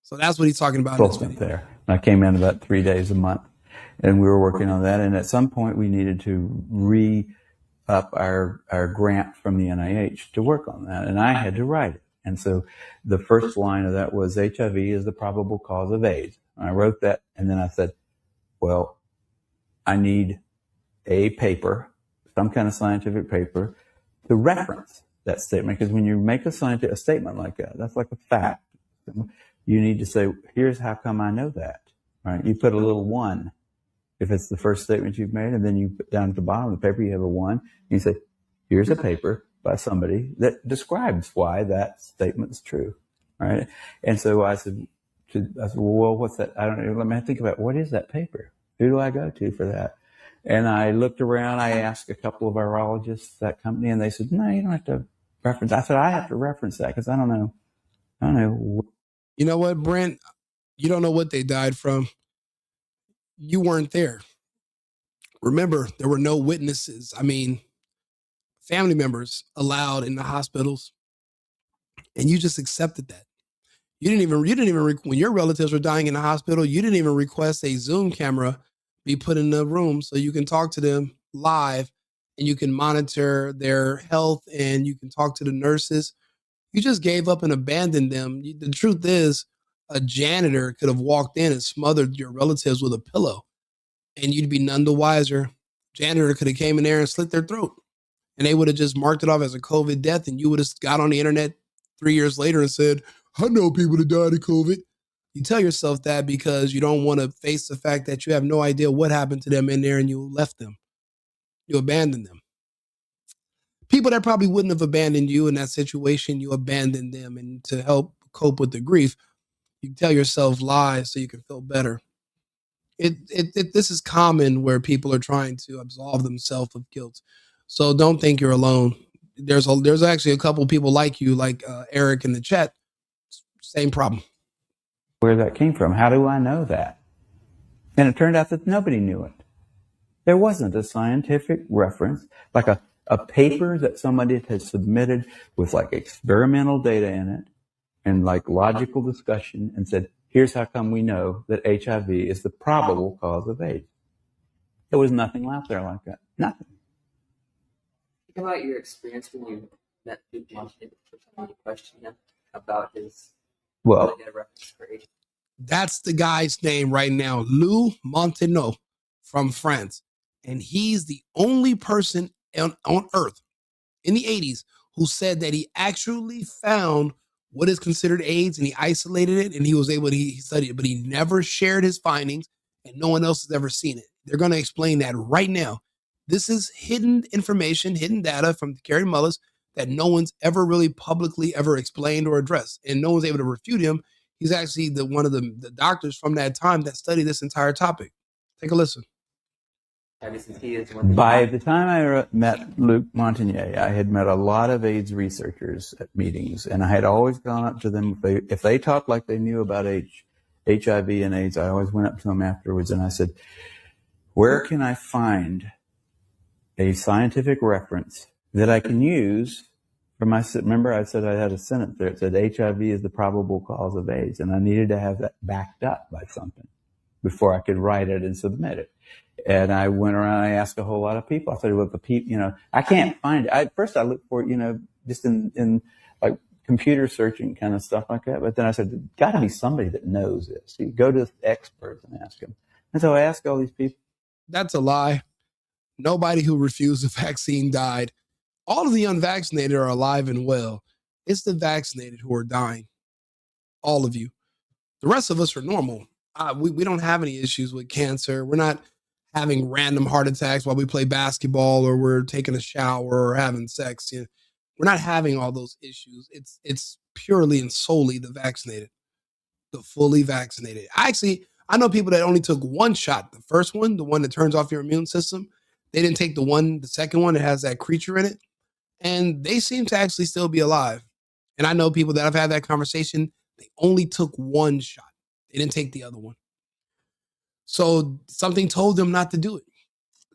So that's what he's talking about in this video. There, I came in about 3 days a month, and we were working on that. And at some point, we needed to re-up our grant from the NIH to work on that, and I had to write it. And so the first line of that was HIV is the probable cause of AIDS. And I wrote that, and then I said, well, I need a paper, some kind of scientific paper, to reference that statement. Because when you make a statement like that, that's like a fact. You need to say, here's how come I know that. Right? You put a little 1 if it's the first statement you've made, and then you put down at the bottom of the paper, you have a 1. And you say, here's a paper by somebody that describes why that statement is true, right? And so I said, well, what's that? I don't know. Let me think about what is that paper? Who do I go to for that? And I looked around. I asked a couple of virologists, that company, and they said, no, you don't have to reference. I said, I have to reference that because I don't know. You know what, Brent? You don't know what they died from. You weren't there. Remember, there were no witnesses. I mean, family members allowed in the hospitals, and you just accepted that. You didn't even when your relatives were dying in the hospital, you didn't even request a Zoom camera be put in the room so you can talk to them live and you can monitor their health and you can talk to the nurses. You just gave up and abandoned them. The truth is, a janitor could have walked in and smothered your relatives with a pillow, and you'd be none the wiser. Janitor could have came in there and slit their throat. And they would have just marked it off as a COVID death, and you would have got on the internet 3 years later and said, I know people that died of COVID. You tell yourself that because you don't want to face the fact that you have no idea what happened to them in there and you left them. You abandoned them. People that probably wouldn't have abandoned you in that situation, you abandoned them. And to help cope with the grief, you tell yourself lies so you can feel better. This is common where people are trying to absolve themselves of guilt. So don't think you're alone. There's actually a couple people like you, like Eric in the chat. Same problem. Where that came from? How do I know that? And it turned out that nobody knew it. There wasn't a scientific reference, like a paper that somebody had submitted with like experimental data in it and like logical discussion and said, here's how come we know that HIV is the probable cause of AIDS. There was nothing out there like that. Nothing. Think about your experience when you met Luke Montenegro and you questioned him about his reference for HIV. That's the guy's name right now, Lou Montenegro from France. And he's the only person on Earth in the 80s who said that he actually found what is considered AIDS and he isolated it and he studied it, but he never shared his findings and no one else has ever seen it. They're going to explain that right now. This is hidden information, hidden data from Kerry Mullis that no one's ever really publicly ever explained or addressed, and no one's able to refute him. He's actually one of the doctors from that time that studied this entire topic. Take a listen. By the time I met Luc Montagnier, I had met a lot of AIDS researchers at meetings, and I had always gone up to them. If they talked like they knew about HIV and AIDS, I always went up to them afterwards and I said, where can I find a scientific reference that I can use for my, remember I said I had a sentence there. It said HIV is the probable cause of AIDS, and I needed to have that backed up by something before I could write it and submit it. And I went around, I asked a whole lot of people. I said, well, the people, you know, I can't find it. At first I looked for it, you know, just in like computer searching kind of stuff like that. But then I said, there's got to be somebody that knows this. You go to experts and ask them. And so I asked all these people. That's a lie. Nobody who refused the vaccine died. All of the unvaccinated are alive and well. It's the vaccinated who are dying. All of you. The rest of us are normal. We don't have any issues with cancer. We're not having random heart attacks while we play basketball or we're taking a shower or having sex. You know, we're not having all those issues. It's purely and solely the vaccinated, the fully vaccinated. I know people that only took one shot. The first one, the one that turns off your immune system. They didn't take the second one that has that creature in it. And they seem to actually still be alive. And I know people that have had that conversation. They only took one shot. They didn't take the other one. So something told them not to do it.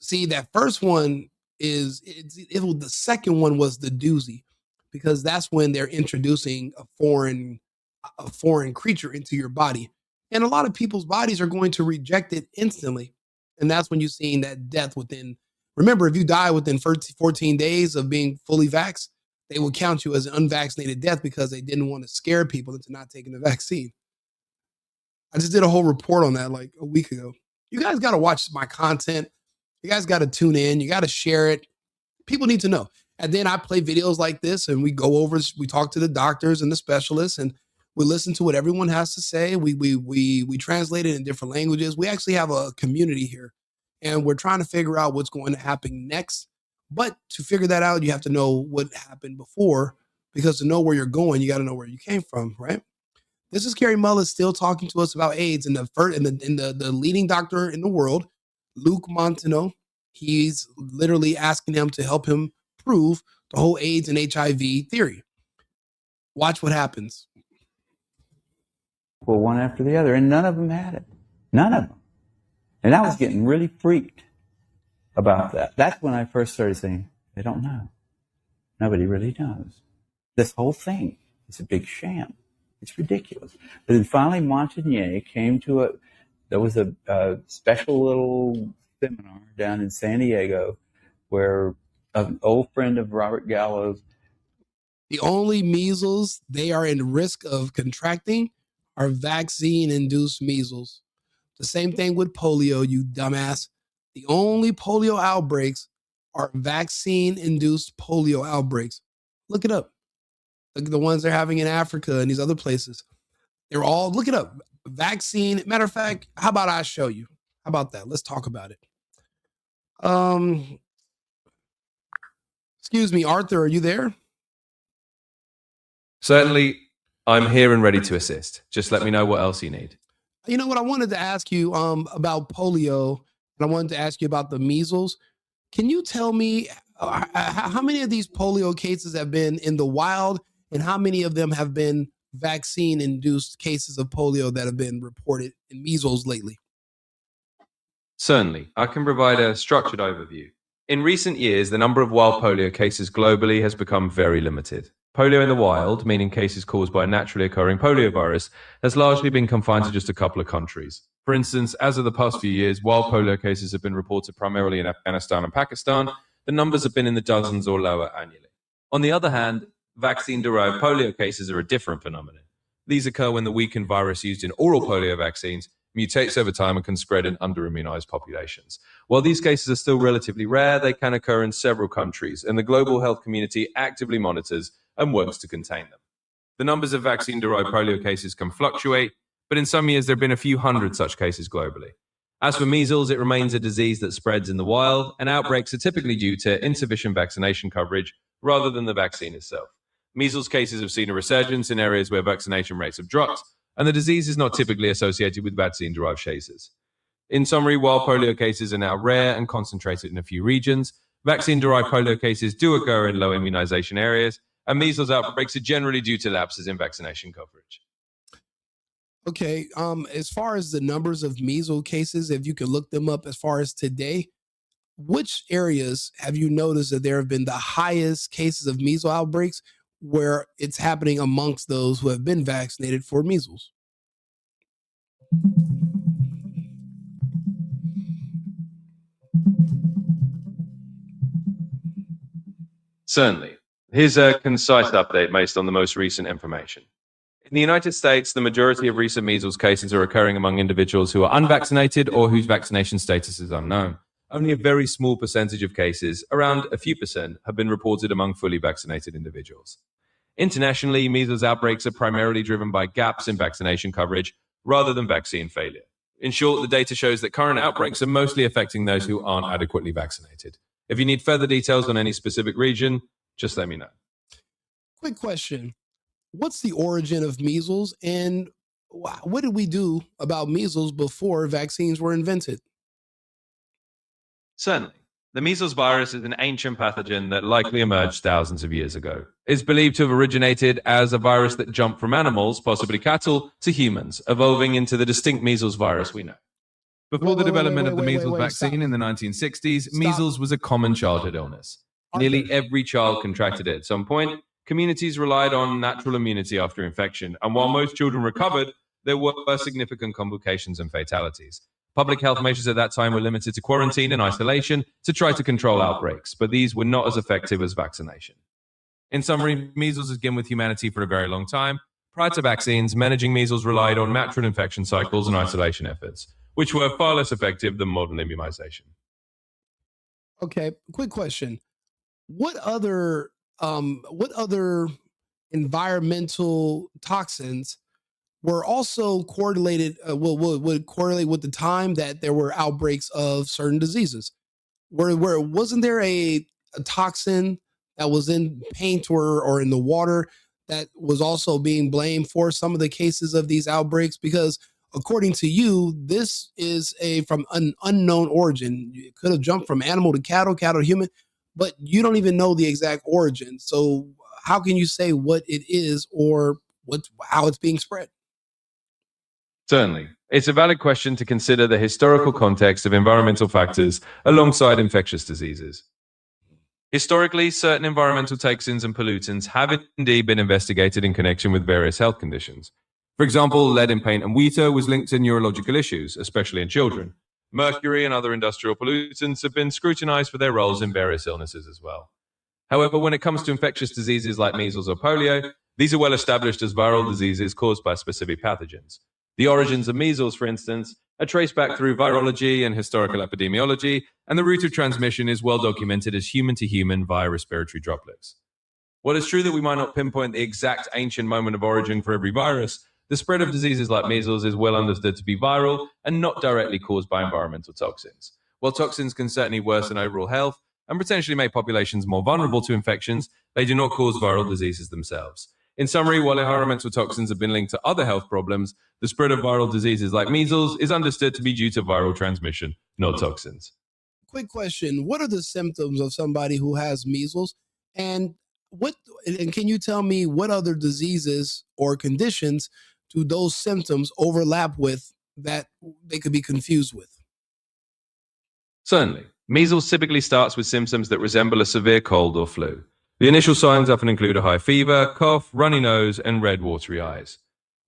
See, that first one the second one was the doozy, because that's when they're introducing a foreign creature into your body. And a lot of people's bodies are going to reject it instantly. And that's when you're seeing that death within. Remember, if you die within 14 days of being fully vaxxed, they will count you as an unvaccinated death because they didn't want to scare people into not taking the vaccine. I just did a whole report on that like a week ago. You guys got to watch my content. You guys got to tune in. You got to share it. People need to know. And then I play videos like this and we talk to the doctors and the specialists and we listen to what everyone has to say. We translate it in different languages. We actually have a community here and we're trying to figure out what's going to happen next. But to figure that out, you have to know what happened before, because to know where you're going, you got to know where you came from, right? This is Kerry Mullis still talking to us about AIDS, and the leading doctor in the world, Luke Montano. He's literally asking him to help him prove the whole AIDS and HIV theory. Watch what happens. Well, one after the other, and none of them had it. None of them. And I was getting really freaked about that. That's when I first started saying, they don't know. Nobody really knows. This whole thing is a big sham. It's ridiculous. But then finally Montagnier came to there was a special little seminar down in San Diego where an old friend of Robert Gallo's. The only measles they are in risk of contracting are vaccine-induced measles. The same thing with polio, you dumbass. The only polio outbreaks are vaccine-induced polio outbreaks. Look it up. Look at the ones they're having in Africa and these other places. They're all, look it up. Vaccine. Matter of fact, how about I show you? How about that? Let's talk about it. Excuse me, Arthur, are you there? Certainly, I'm here and ready to assist. Just let me know what else you need. You know what? I wanted to ask you about polio, and I wanted to ask you about the measles. Can you tell me how many of these polio cases have been in the wild, and how many of them have been vaccine-induced cases of polio that have been reported in measles lately? Certainly, I can provide a structured overview. In recent years, the number of wild polio cases globally has become very limited. Polio in the wild, meaning cases caused by a naturally occurring poliovirus, has largely been confined to just a couple of countries. For instance, as of the past few years, wild polio cases have been reported primarily in Afghanistan and Pakistan. The numbers have been in the dozens or lower annually. On the other hand, vaccine-derived polio cases are a different phenomenon. These occur when the weakened virus used in oral polio vaccines mutates over time and can spread in under-immunized populations. While these cases are still relatively rare, they can occur in several countries, and the global health community actively monitors and works to contain them. The numbers of vaccine-derived polio cases can fluctuate, but in some years there have been a few hundred such cases globally. As for measles, it remains a disease that spreads in the wild, and outbreaks are typically due to insufficient vaccination coverage rather than the vaccine itself. Measles cases have seen a resurgence in areas where vaccination rates have dropped, and the disease is not typically associated with vaccine-derived cases. In summary, wild polio cases are now rare and concentrated in a few regions. Vaccine-derived polio cases do occur in low immunization areas, and measles outbreaks are generally due to lapses in vaccination coverage. Okay, as far as the numbers of measles cases, if you could look them up as far as today, which areas have you noticed that there have been the highest cases of measles outbreaks where it's happening amongst those who have been vaccinated for measles? Certainly. Here's a concise update based on the most recent information. In the United States, the majority of recent measles cases are occurring among individuals who are unvaccinated or whose vaccination status is unknown. Only a very small percentage of cases, around a few percent, have been reported among fully vaccinated individuals. Internationally, measles outbreaks are primarily driven by gaps in vaccination coverage rather than vaccine failure. In short, the data shows that current outbreaks are mostly affecting those who aren't adequately vaccinated. If you need further details on any specific region, just let me know. Quick question. What's the origin of measles, and what did we do about measles before vaccines were invented? Certainly. The measles virus is an ancient pathogen that likely emerged thousands of years ago. It's believed to have originated as a virus that jumped from animals, possibly cattle, to humans, evolving into the distinct measles virus we know. Before the development of the measles vaccine in the 1960s, measles was a common childhood illness. Nearly every child contracted it at some point. Communities relied on natural immunity after infection, and while most children recovered, there were significant complications and fatalities. Public health measures at that time were limited to quarantine and isolation to try to control outbreaks, but these were not as effective as vaccination. In summary, measles has been with humanity for a very long time. Prior to vaccines, managing measles relied on natural infection cycles and isolation efforts, which were far less effective than modern immunization. Okay, quick question. What other environmental toxins were also correlated would correlate with the time that there were outbreaks of certain diseases? Where wasn't there a toxin that was in paint or in the water that was also being blamed for some of the cases of these outbreaks? Because according to you, this is from an unknown origin. It could have jumped from animal to cattle, cattle to human, but you don't even know the exact origin. So how can you say what it is or how it's being spread? Certainly. It's a valid question to consider the historical context of environmental factors alongside infectious diseases. Historically, certain environmental toxins and pollutants have indeed been investigated in connection with various health conditions. For example, lead in paint and wheater was linked to neurological issues, especially in children. Mercury and other industrial pollutants have been scrutinized for their roles in various illnesses as well. However, when it comes to infectious diseases like measles or polio, these are well established as viral diseases caused by specific pathogens. The origins of measles, for instance, are traced back through virology and historical epidemiology, and the route of transmission is well documented as human-to-human via respiratory droplets. While it's true that we might not pinpoint the exact ancient moment of origin for every virus, the spread of diseases like measles is well understood to be viral and not directly caused by environmental toxins. While toxins can certainly worsen overall health and potentially make populations more vulnerable to infections, they do not cause viral diseases themselves. In summary, while environmental toxins have been linked to other health problems, the spread of viral diseases like measles is understood to be due to viral transmission, not toxins. Quick question. What are the symptoms of somebody who has measles? And can you tell me what other diseases or conditions do those symptoms overlap with that they could be confused with? Certainly. Measles typically starts with symptoms that resemble a severe cold or flu. The initial signs often include a high fever, cough, runny nose, and red, watery eyes.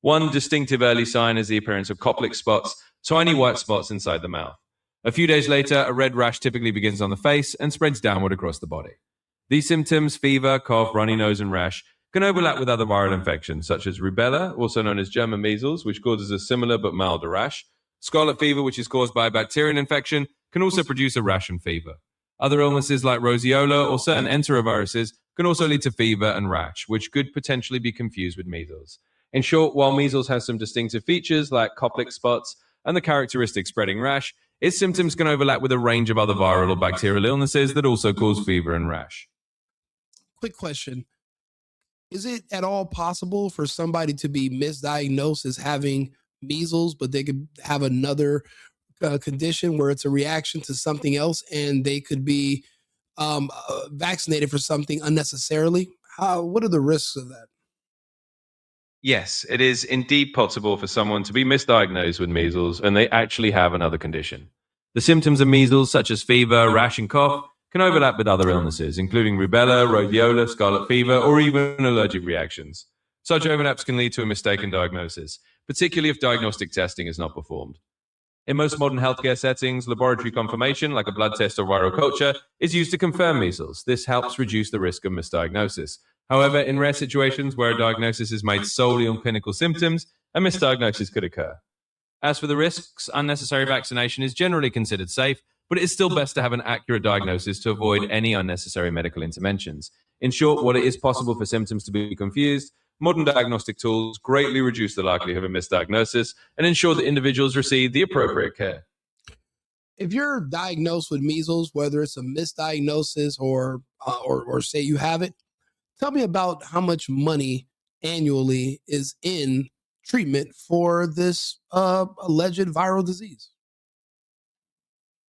One distinctive early sign is the appearance of Koplik spots, tiny white spots inside the mouth. A few days later, a red rash typically begins on the face and spreads downward across the body. These symptoms, fever, cough, runny nose, and rash, can overlap with other viral infections, such as rubella, also known as German measles, which causes a similar but milder rash. Scarlet fever, which is caused by a bacterial infection, can also produce a rash and fever. Other illnesses like roseola or certain enteroviruses can also lead to fever and rash, which could potentially be confused with measles. In short, while measles has some distinctive features like Koplik spots and the characteristic spreading rash, its symptoms can overlap with a range of other viral or bacterial illnesses that also cause fever and rash. Quick question. Is it at all possible for somebody to be misdiagnosed as having measles, but they could have another condition where it's a reaction to something else and they could be vaccinated for something unnecessarily? What are the risks of that? Yes, it is indeed possible for someone to be misdiagnosed with measles and they actually have another condition. The symptoms of measles, such as fever, rash, and cough, can overlap with other illnesses, including rubella, rhodiola, scarlet fever, or even allergic reactions. Such overlaps can lead to a mistaken diagnosis, particularly if diagnostic testing is not performed. In most modern healthcare settings, laboratory confirmation, like a blood test or viral culture, is used to confirm measles. This helps reduce the risk of misdiagnosis. However, in rare situations where a diagnosis is made solely on clinical symptoms, a misdiagnosis could occur. As for the risks, unnecessary vaccination is generally considered safe, but it is still best to have an accurate diagnosis to avoid any unnecessary medical interventions. In short, while it is possible for symptoms to be confused, modern diagnostic tools greatly reduce the likelihood of misdiagnosis and ensure that individuals receive the appropriate care. If you're diagnosed with measles, whether it's a misdiagnosis or say you have it, tell me about how much money annually is in treatment for this alleged viral disease.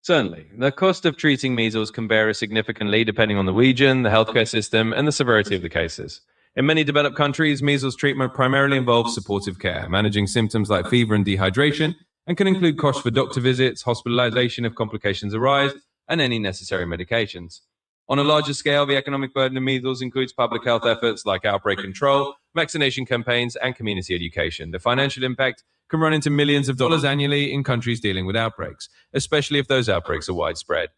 Certainly. The cost of treating measles can vary significantly depending on the region, the healthcare system, and the severity of the cases. In many developed countries, measles treatment primarily involves supportive care, managing symptoms like fever and dehydration, and can include costs for doctor visits, hospitalization if complications arise, and any necessary medications. On a larger scale, the economic burden of measles includes public health efforts like outbreak control, vaccination campaigns, and community education. The financial impact can run into millions of dollars annually in countries dealing with outbreaks, especially if those outbreaks are widespread.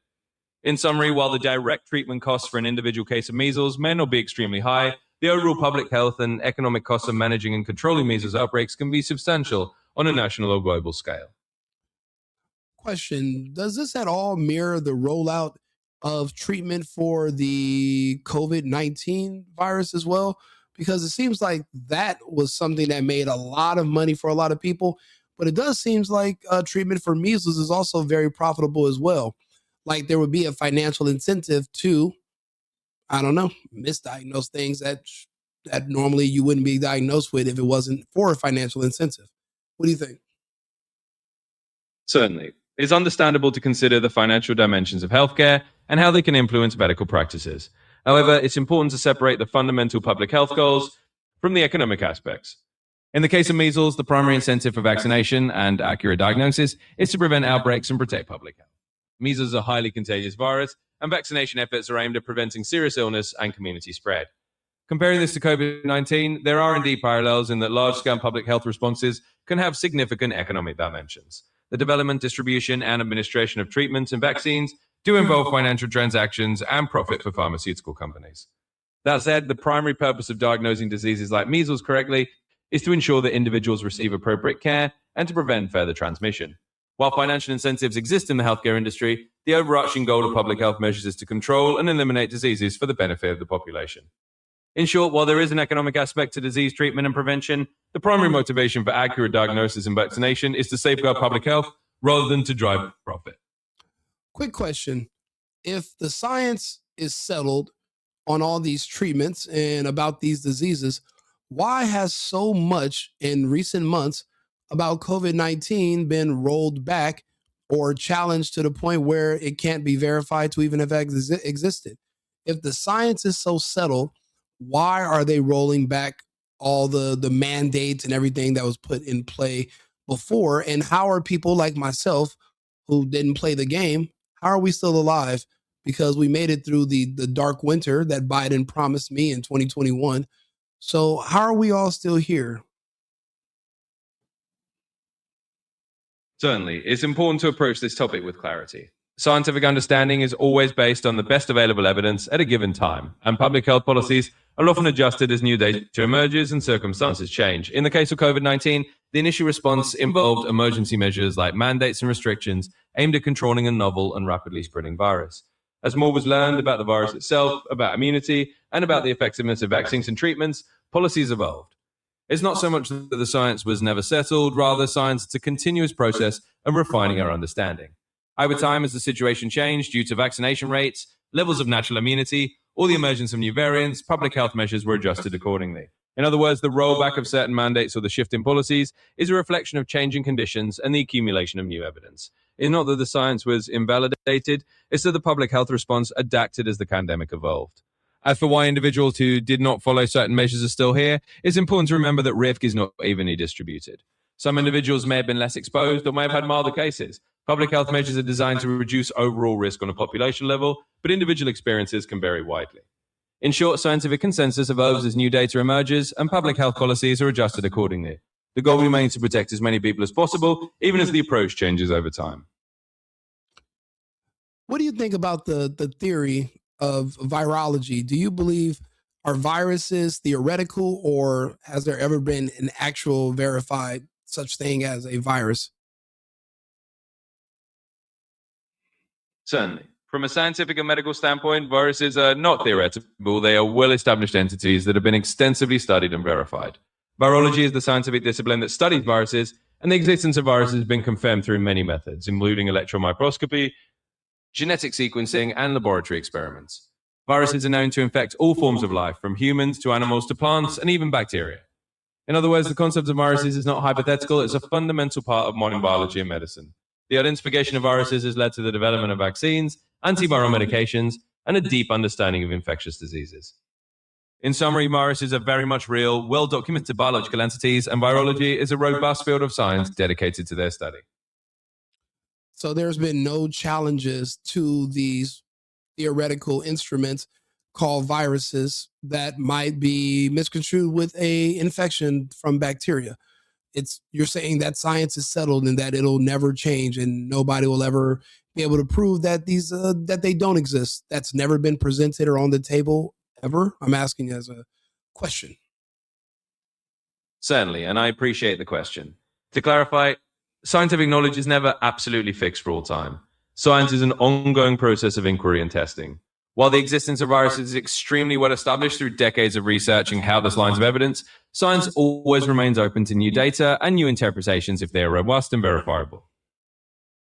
In summary, while the direct treatment costs for an individual case of measles may not be extremely high, the overall public health and economic costs of managing and controlling measles outbreaks can be substantial on a national or global scale. Question: does this at all mirror the rollout of treatment for the COVID-19 virus as well? Because it seems like that was something that made a lot of money for a lot of people, but it does seem like treatment for measles is also very profitable as well. Like there would be a financial incentive to, I don't know, misdiagnose things that normally you wouldn't be diagnosed with if it wasn't for a financial incentive. What do you think? Certainly. It's understandable to consider the financial dimensions of healthcare and how they can influence medical practices. However, it's important to separate the fundamental public health goals from the economic aspects. In the case of measles, the primary incentive for vaccination and accurate diagnosis is to prevent outbreaks and protect public health. Measles is a highly contagious virus, and vaccination efforts are aimed at preventing serious illness and community spread. Comparing this to COVID-19, there are indeed parallels in that large-scale public health responses can have significant economic dimensions. The development, distribution, and administration of treatments and vaccines do involve financial transactions and profit for pharmaceutical companies. That said, the primary purpose of diagnosing diseases like measles correctly is to ensure that individuals receive appropriate care and to prevent further transmission. While financial incentives exist in the healthcare industry, the overarching goal of public health measures is to control and eliminate diseases for the benefit of the population. In short, while there is an economic aspect to disease treatment and prevention, the primary motivation for accurate diagnosis and vaccination is to safeguard public health rather than to drive profit. Quick question. If the science is settled on all these treatments and about these diseases, why has so much in recent months about COVID-19 been rolled back or challenged to the point where it can't be verified to even have existed? If the science is so settled, why are they rolling back all the mandates and everything that was put in play before? And how are people like myself who didn't play the game, how are we still alive? Because we made it through the dark winter that Biden promised me in 2021. So how are we all still here? Certainly, it's important to approach this topic with clarity. Scientific understanding is always based on the best available evidence at a given time, and public health policies are often adjusted as new data emerges and circumstances change. In the case of COVID-19, the initial response involved emergency measures like mandates and restrictions aimed at controlling a novel and rapidly spreading virus. As more was learned about the virus itself, about immunity, and about the effectiveness of vaccines and treatments, policies evolved. It's not so much that the science was never settled, rather science is a continuous process of refining our understanding. Over time, as the situation changed due to vaccination rates, levels of natural immunity, or the emergence of new variants, public health measures were adjusted accordingly. In other words, the rollback of certain mandates or the shift in policies is a reflection of changing conditions and the accumulation of new evidence. It's not that the science was invalidated, it's that the public health response adapted as the pandemic evolved. As for why individuals who did not follow certain measures are still here, it's important to remember that risk is not evenly distributed. Some individuals may have been less exposed or may have had milder cases, Public health measures are designed to reduce overall risk on a population level, but individual experiences can vary widely. In short, scientific consensus evolves as new data emerges, and public health policies are adjusted accordingly. The goal remains to protect as many people as possible, even as the approach changes over time. What do you think about the theory of virology? Do you believe are viruses theoretical, or has there ever been an actual verified such thing as a virus? Certainly. From a scientific and medical standpoint, viruses are not theoretical. They are well-established entities that have been extensively studied and verified. Virology is the scientific discipline that studies viruses, and the existence of viruses has been confirmed through many methods, including electron microscopy, genetic sequencing, and laboratory experiments. Viruses are known to infect all forms of life, from humans to animals to plants, and even bacteria. In other words, the concept of viruses is not hypothetical, it's a fundamental part of modern biology and medicine. The identification of viruses has led to the development of vaccines, antiviral medications, and a deep understanding of infectious diseases. In summary, viruses are very much real, well-documented biological entities, and virology is a robust field of science dedicated to their study. So there's been no challenges to these theoretical instruments called viruses that might be misconstrued with a infection from bacteria. You're saying that science is settled and that it'll never change, and nobody will ever be able to prove that that they don't exist. That's never been presented or on the table ever. I'm asking as a question. Certainly, and I appreciate the question. To clarify, scientific knowledge is never absolutely fixed for all time. Science is an ongoing process of inquiry and testing. While the existence of viruses is extremely well established through decades of research and countless lines of evidence, science always remains open to new data and new interpretations if they are robust and verifiable.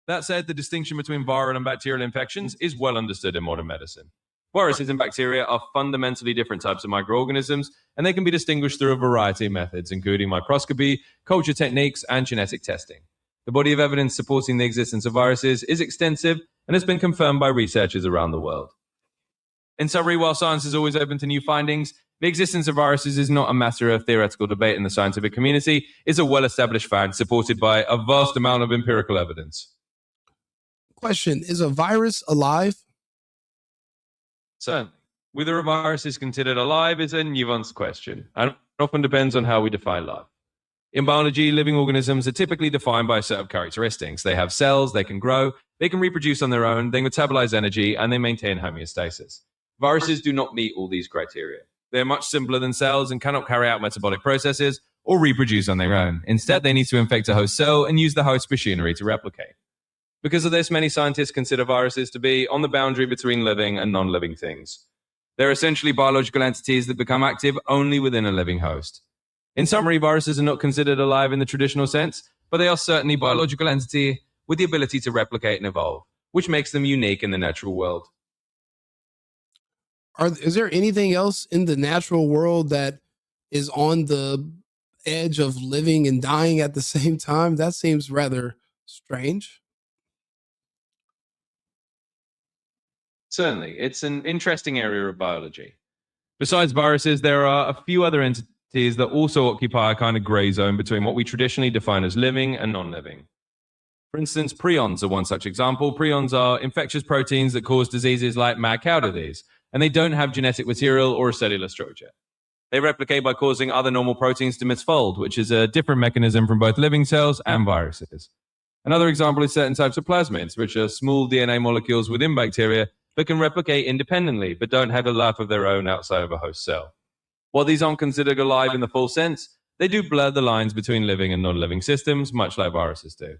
That said, the distinction between viral and bacterial infections is well understood in modern medicine. Viruses and bacteria are fundamentally different types of microorganisms, and they can be distinguished through a variety of methods, including microscopy, culture techniques, and genetic testing. The body of evidence supporting the existence of viruses is extensive and has been confirmed by researchers around the world. In summary, while science is always open to new findings, the existence of viruses is not a matter of theoretical debate in the scientific community. It's a well-established fact supported by a vast amount of empirical evidence. Question, is a virus alive? Certainly. Whether a virus is considered alive is a nuanced question, and often depends on how we define life. In biology, living organisms are typically defined by a set of characteristics. They have cells, they can grow, they can reproduce on their own, they metabolize energy, and they maintain homeostasis. Viruses do not meet all these criteria. They are much simpler than cells and cannot carry out metabolic processes or reproduce on their own. Instead, they need to infect a host cell and use the host machinery to replicate. Because of this, many scientists consider viruses to be on the boundary between living and non-living things. They're essentially biological entities that become active only within a living host. In summary, viruses are not considered alive in the traditional sense, but they are certainly a biological entity with the ability to replicate and evolve, which makes them unique in the natural world. Is there anything else in the natural world that is on the edge of living and dying at the same time? That seems rather strange. Certainly. It's an interesting area of biology. Besides viruses, there are a few other entities that also occupy a kind of gray zone between what we traditionally define as living and non-living. For instance, prions are one such example. Prions are infectious proteins that cause diseases like mad cow disease, and they don't have genetic material or a cellular structure. They replicate by causing other normal proteins to misfold, which is a different mechanism from both living cells and viruses. Another example is certain types of plasmids, which are small DNA molecules within bacteria that can replicate independently, but don't have a life of their own outside of a host cell. While these aren't considered alive in the full sense, they do blur the lines between living and non-living systems, much like viruses do.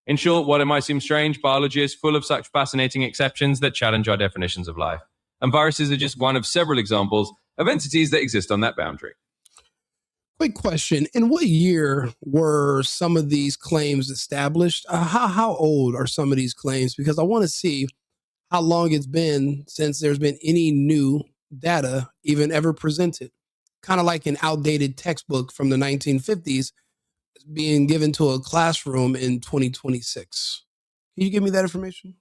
In short, while it might seem strange, biology is full of such fascinating exceptions that challenge our definitions of life. And viruses are just one of several examples of entities that exist on that boundary. Quick question. In what year were some of these claims established? How old are some of these claims? Because I want to see how long it's been since there's been any new data even ever presented. Kind of like an outdated textbook from the 1950s being given to a classroom in 2026. Can you give me that information?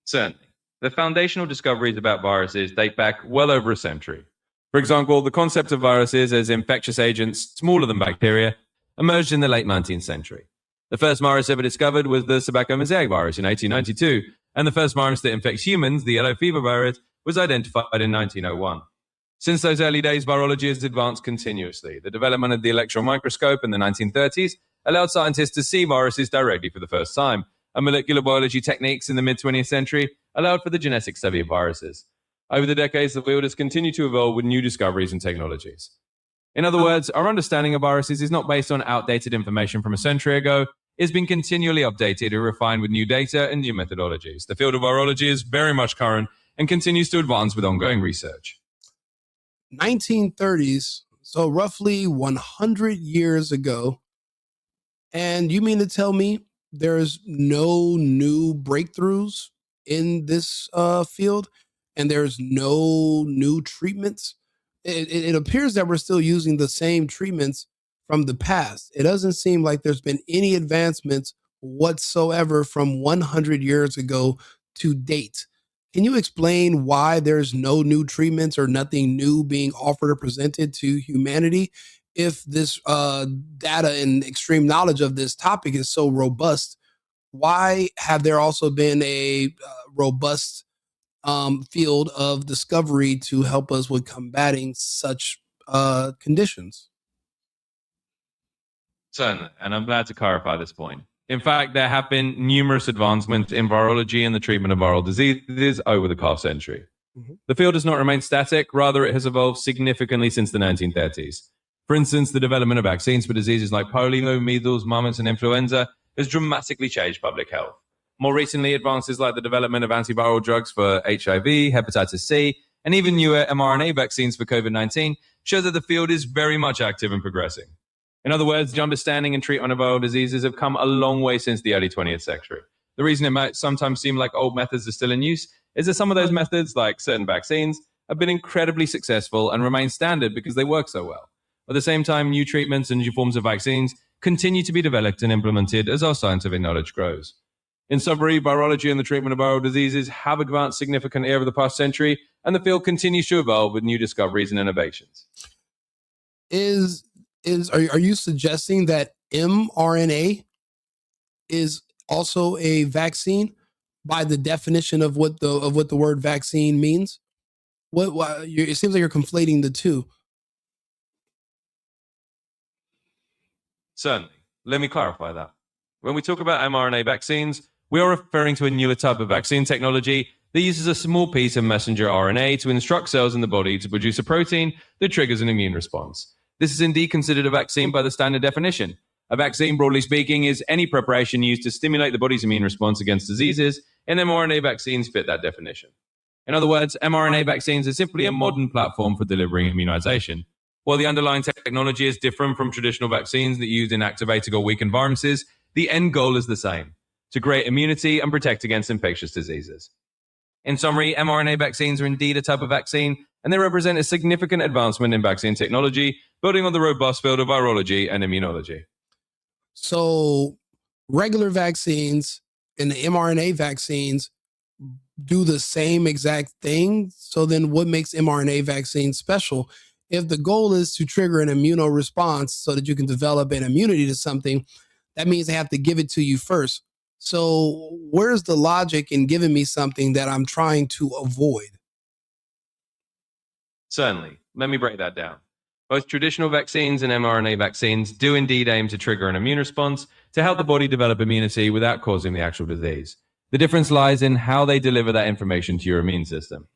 Certainly. The foundational discoveries about viruses date back well over a century. For example, the concept of viruses as infectious agents smaller than bacteria emerged in the late 19th century. The first virus ever discovered was the tobacco mosaic virus in 1892, and the first virus that infects humans, the yellow fever virus, was identified in 1901. Since those early days, virology has advanced continuously. The development of the electron microscope in the 1930s allowed scientists to see viruses directly for the first time, and molecular biology techniques in the mid-20th century allowed for the genetic study of viruses. Over the decades, the field has continued to evolve with new discoveries and technologies. In other words, our understanding of viruses is not based on outdated information from a century ago. It's been continually updated and refined with new data and new methodologies. The field of virology is very much current and continues to advance with ongoing research. 1930s, so roughly 100 years ago. And you mean to tell me there's no new breakthroughs in this field, and there's no new treatments? It appears that we're still using the same treatments from the past. It doesn't seem like there's been any advancements whatsoever from 100 years ago to date. Can you explain why there's no new treatments or nothing new being offered or presented to humanity if this data and extreme knowledge of this topic is so robust? Why have there also been a robust field of discovery to help us with combating such conditions? Certainly, and I'm glad to clarify this point. In fact, there have been numerous advancements in virology and the treatment of viral diseases over the past century. The field has not remained static, rather it has evolved significantly since the 1930s. For instance, the development of vaccines for diseases like polio, measles, mumps, and influenza has dramatically changed public health. More recently, advances like the development of antiviral drugs for HIV, hepatitis C, and even newer mRNA vaccines for COVID-19 show that the field is very much active and progressing. In other words, the understanding and treatment of viral diseases have come a long way since the early 20th century. The reason it might sometimes seem like old methods are still in use is that some of those methods, like certain vaccines, have been incredibly successful and remain standard because they work so well. At the same time, new treatments and new forms of vaccines continue to be developed and implemented as our scientific knowledge grows. In summary, virology and the treatment of viral diseases have advanced significantly over the past century, and the field continues to evolve with new discoveries and innovations. Are you suggesting that mRNA is also a vaccine by the definition of what the word vaccine means? It seems like you're conflating the two. Certainly. Let me clarify that. When we talk about mRNA vaccines, we are referring to a newer type of vaccine technology that uses a small piece of messenger RNA to instruct cells in the body to produce a protein that triggers an immune response. This is indeed considered a vaccine by the standard definition. A vaccine, broadly speaking, is any preparation used to stimulate the body's immune response against diseases, and mRNA vaccines fit that definition. In other words, mRNA vaccines are simply a modern platform for delivering immunization. While the underlying technology is different from traditional vaccines that use inactivated or weakened viruses, the end goal is the same: to create immunity and protect against infectious diseases. In summary, mRNA vaccines are indeed a type of vaccine, and they represent a significant advancement in vaccine technology, building on the robust field of virology and immunology. So regular vaccines and the mRNA vaccines do the same exact thing. So then what makes mRNA vaccines special? If the goal is to trigger an immunoresponse so that you can develop an immunity to something, that means they have to give it to you first. So where's the logic in giving me something that I'm trying to avoid? Certainly. Let me break that down. Both traditional vaccines and mRNA vaccines do indeed aim to trigger an immune response to help the body develop immunity without causing the actual disease. The difference lies in how they deliver that information to your immune system.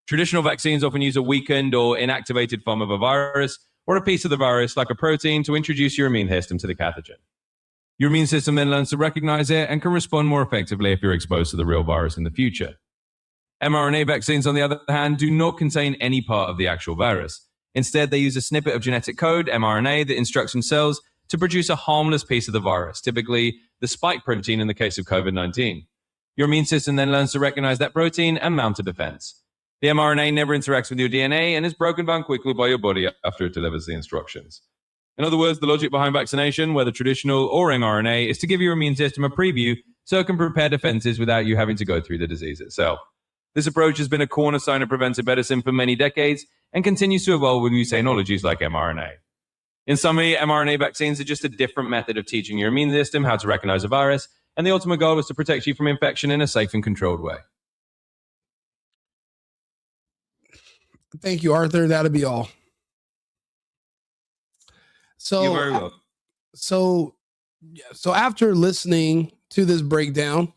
Traditional vaccines often use a weakened or inactivated form of a virus or a piece of the virus, like a protein, to introduce your immune system to the pathogen. Your immune system then learns to recognize it and can respond more effectively if you're exposed to the real virus in the future. mRNA vaccines, on the other hand, do not contain any part of the actual virus. Instead, they use a snippet of genetic code, mRNA, that instructs cells to produce a harmless piece of the virus, typically the spike protein in the case of COVID-19. Your immune system then learns to recognize that protein and mount a defense. The mRNA never interacts with your DNA and is broken down quickly by your body after it delivers the instructions. In other words, the logic behind vaccination, whether traditional or mRNA, is to give your immune system a preview so it can prepare defenses without you having to go through the disease itself. This approach has been a cornerstone of preventive medicine for many decades and continues to evolve with new technologies like mRNA. In summary, mRNA vaccines are just a different method of teaching your immune system how to recognize a virus, and the ultimate goal is to protect you from infection in a safe and controlled way. Thank you, Arthur. That'll be all. So You're very welcome. So after listening to this breakdown,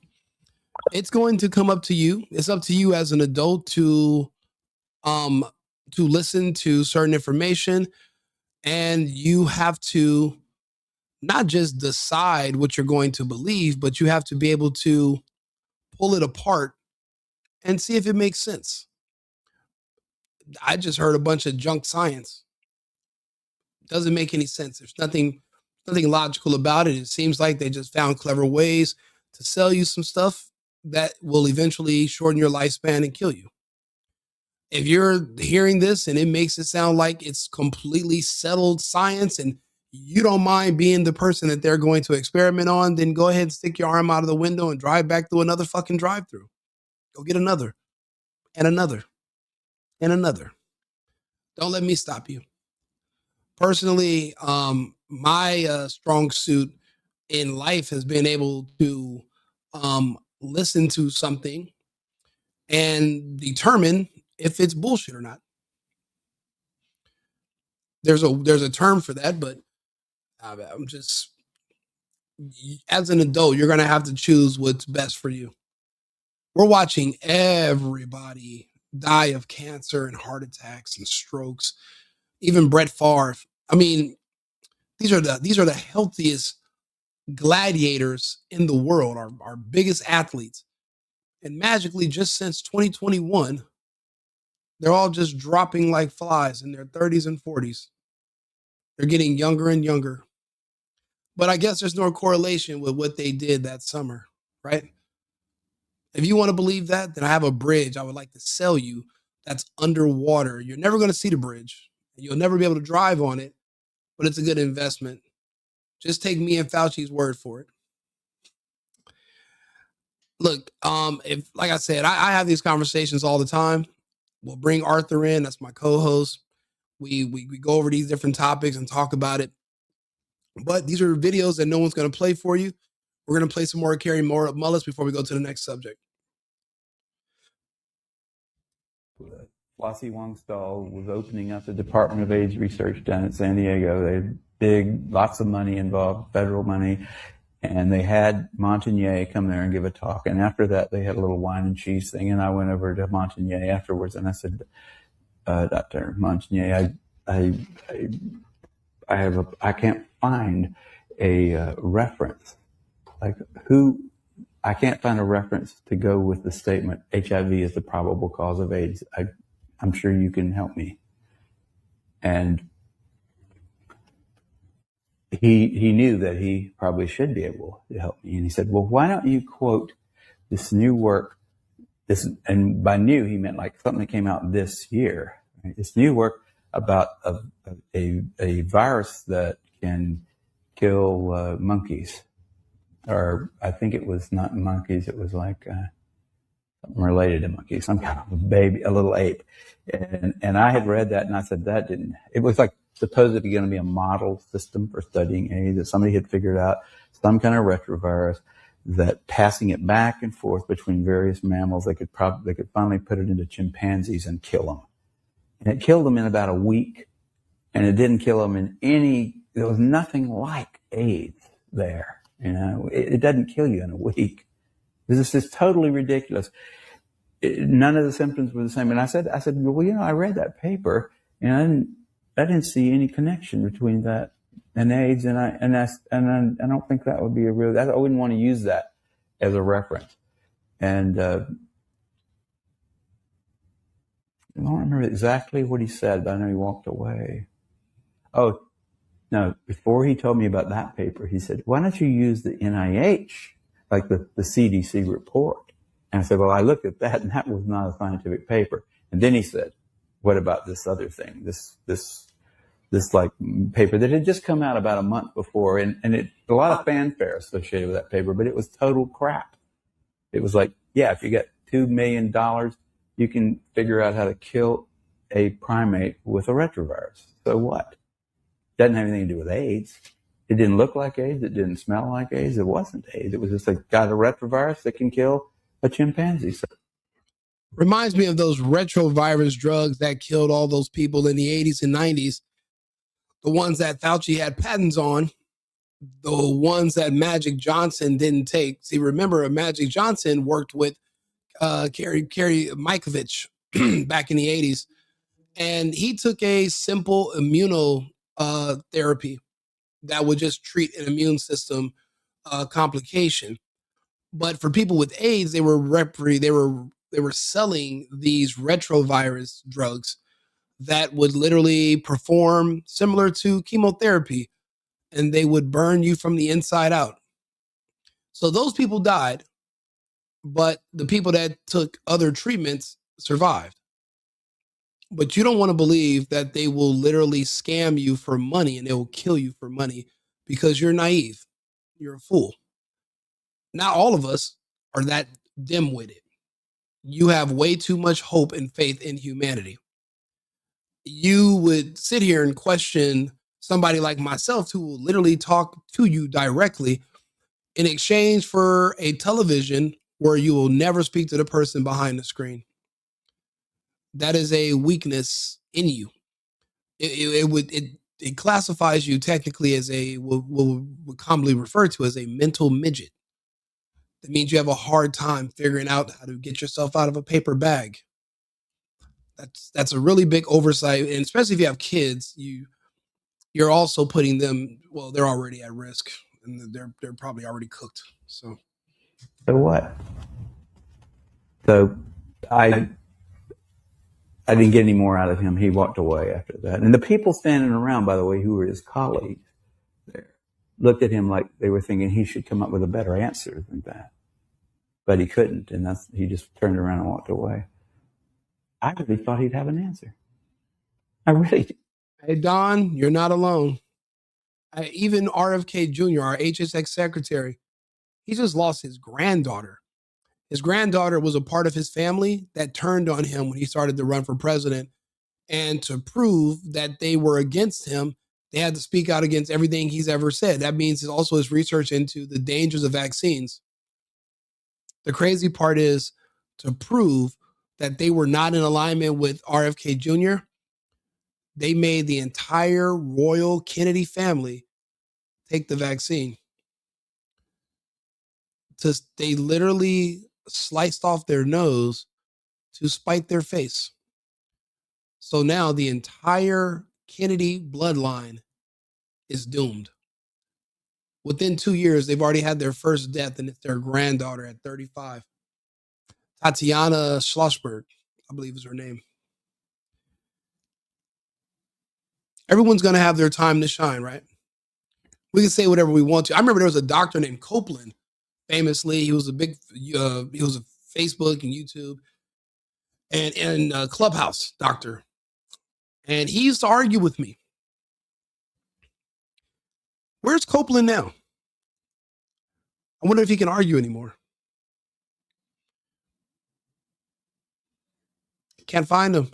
it's going to come up to you. It's up to you as an adult to listen to certain information, and you have to not just decide what you're going to believe, but you have to be able to pull it apart and see if it makes sense. I just heard a bunch of junk science. Doesn't make any sense. There's nothing logical about it. It seems like they just found clever ways to sell you some stuff that will eventually shorten your lifespan and kill you. If you're hearing this and it makes it sound like it's completely settled science and you don't mind being the person that they're going to experiment on, then go ahead and stick your arm out of the window and drive back through another fucking drive-through. Go get another and another and another. Don't let me stop you. Personally, my strong suit in life has been able to listen to something and determine if it's bullshit or not. There's a term for that, but I'm just, as an adult, you're going to have to choose what's best for you. We're watching everybody die of cancer and heart attacks and strokes. Even Brett Favre. I mean, these are the healthiest gladiators in the world, our biggest athletes. And magically, just since 2021, they're all just dropping like flies in their 30s and 40s. They're getting younger and younger. But I guess there's no correlation with what they did that summer, right? If you want to believe that, then I have a bridge I would like to sell you that's underwater. You're never going to see the bridge. You'll never be able to drive on it, but it's a good investment. Just take me and Fauci's word for it. Look, if, like I said, I have these conversations all the time. We'll bring Arthur in. That's my co-host. We go over these different topics and talk about it. But these are videos that no one's going to play for you. We're going to play some more Carrie Mullis before we go to the next subject. Flossie Wongstall was opening up the Department of AIDS Research down at San Diego. They had lots of money involved, federal money, and they had Montagnier come there and give a talk. And after that, they had a little wine and cheese thing, and I went over to Montagnier afterwards, and I said, Dr. Montagnier, I can't find a reference. I can't find a reference to go with the statement, HIV is the probable cause of AIDS. I'm sure you can help me. And he knew that he probably should be able to help me. And he said, well, why don't you quote this new work, and by new, he meant like something that came out this year, right? This new work about a virus that can kill monkeys. Or I think it was not monkeys, it was like something related to monkeys, some kind of baby, a little ape. And I had read that and I said, it was like supposedly going to be a model system for studying AIDS, that somebody had figured out some kind of retrovirus that passing it back and forth between various mammals, they could finally put it into chimpanzees and kill them. And it killed them in about a week. And it didn't kill them there was nothing like AIDS there. You know, it doesn't kill you in a week. This is just totally ridiculous. None of the symptoms were the same. And I said, well, you know, I read that paper and I didn't see any connection between that and AIDS. And I don't think that would be I wouldn't want to use that as a reference. And, I don't remember exactly what he said, but I know he walked away. Oh, no, before he told me about that paper, he said, why don't you use the NIH, like the CDC report? And I said, well, I looked at that and that was not a scientific paper. And then he said, what about this other thing, this like paper that had just come out about a month before, and a lot of fanfare associated with that paper, but it was total crap. It was like, yeah, if you get $2 million, you can figure out how to kill a primate with a retrovirus. So what? Doesn't have anything to do with AIDS. It didn't look like AIDS. It didn't smell like AIDS. It wasn't AIDS. It was just got a retrovirus that can kill a chimpanzee. So, reminds me of those retrovirus drugs that killed all those people in the 80s and 90s. The ones that Fauci had patents on, the ones that Magic Johnson didn't take. See, remember, Magic Johnson worked with Kerry Mikovich back in the 80s. And he took a simple immunotherapy that would just treat an immune system complication. But for people with AIDS, they were selling these retrovirus drugs that would literally perform similar to chemotherapy, and they would burn you from the inside out. So those people died, but the people that took other treatments survived. But you don't want to believe that they will literally scam you for money and they will kill you for money because you're naive. You're a fool. Not all of us are that dim-witted. You have way too much hope and faith in humanity. You would sit here and question somebody like myself who will literally talk to you directly in exchange for a television where you will never speak to the person behind the screen. That is a weakness in you. It classifies you technically as what we commonly refer to as a mental midget. That means you have a hard time figuring out how to get yourself out of a paper bag. That's a really big oversight, and especially if you have kids, you're also putting them. Well, they're already at risk, and they're probably already cooked. So what? So I didn't get any more out of him. He walked away after that. And the people standing around, by the way, who were his colleagues there, looked at him like they were thinking he should come up with a better answer than that. But he couldn't, and he just turned around and walked away. I really thought he'd have an answer. I really did. Hey, Don, you're not alone. Even RFK Jr., our HSX secretary, he just lost his granddaughter. His granddaughter was a part of his family that turned on him when he started to run for president. And to prove that they were against him, they had to speak out against everything he's ever said. That means also his research into the dangers of vaccines. The crazy part is to prove that they were not in alignment with RFK Jr., they made the entire royal Kennedy family take the vaccine. They literally sliced off their nose to spite their face. So now the entire Kennedy bloodline is doomed. Within 2 years, they've already had their first death, and it's their granddaughter at 35. Tatiana Schlossberg, I believe is her name. Everyone's going to have their time to shine, right? We can say whatever we want to. I remember there was a doctor named Copeland, famously. He was a big, he was a Facebook and YouTube and Clubhouse doctor. And he used to argue with me. Where's Copeland now? I wonder if he can argue anymore. Can't find him.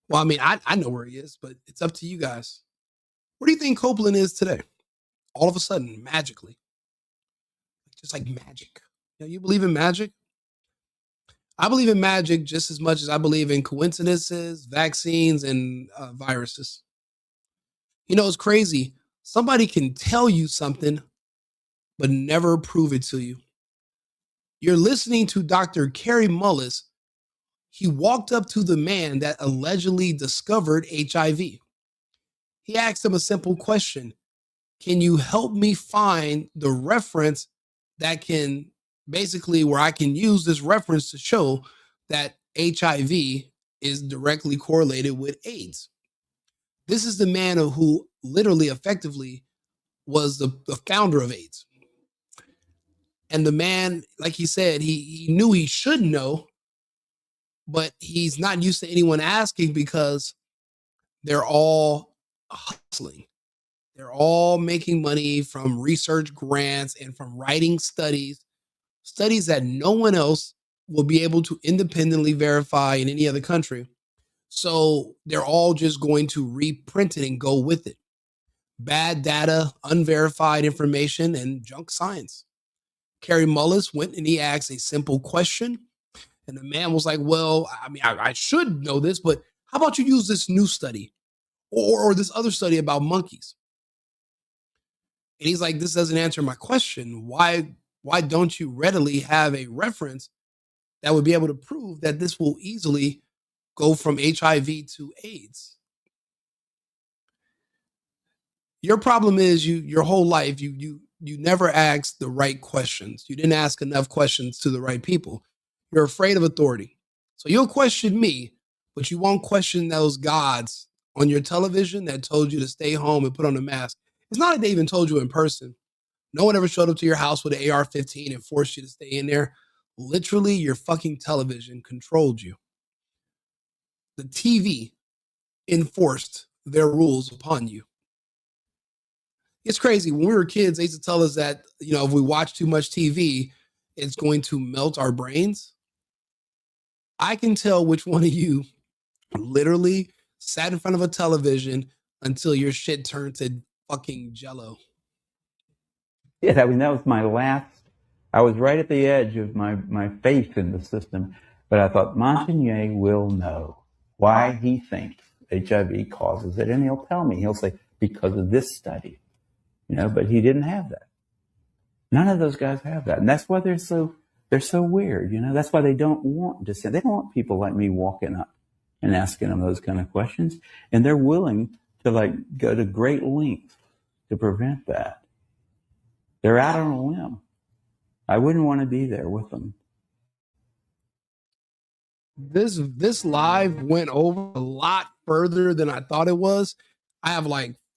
Well, I mean, I know where he is, but it's up to you guys. Where do you think Copeland is today? All of a sudden, magically. Just like magic. You believe in magic? I believe in magic just as much as I believe in coincidences, vaccines, and viruses. It's crazy. Somebody can tell you something, but never prove it to you. You're listening to Dr. Kerry Mullis. He walked up to the man that allegedly discovered HIV. He asked him a simple question. Can you help me find the reference that can basically where I can use this reference to show that HIV is directly correlated with AIDS? This is the man who literally effectively was the founder of AIDS. And the man, like he said, he knew he should know, but he's not used to anyone asking because they're all hustling. They're all making money from research grants and from writing studies that no one else will be able to independently verify in any other country. So they're all just going to reprint it and go with it. bad data, unverified information, and junk science. Kerry Mullis went and he asked a simple question. And the man was like, well, I mean, I should know this, but how about you use this new study or this other study about monkeys? And he's like, this doesn't answer my question. Why don't you readily have a reference that would be able to prove that this will easily go from HIV to AIDS? Your problem is your whole life, you never asked the right questions. You didn't ask enough questions to the right people. You're afraid of authority. So you'll question me, but you won't question those gods on your television that told you to stay home and put on a mask. It's not like they even told you in person. No one ever showed up to your house with an AR-15 and forced you to stay in there. Literally, your fucking television controlled you. The TV enforced their rules upon you. It's crazy. When we were kids, they used to tell us that, if we watch too much TV, it's going to melt our brains. I can tell which one of you literally sat in front of a television until your shit turned to fucking jello. Yeah, I mean, that was my last. I was right at the edge of my faith in the system, but I thought Montagnier will know why he thinks HIV causes it, and he'll tell me. He'll say, because of this study, but he didn't have that. None of those guys have that, and that's why they're so weird. That's why they don't want dissent. They don't want people like me walking up and asking them those kind of questions, and they're willing to go to great lengths to prevent that. They're out on a limb. I wouldn't want to be there with them. This live went over a lot further than I thought it was. I have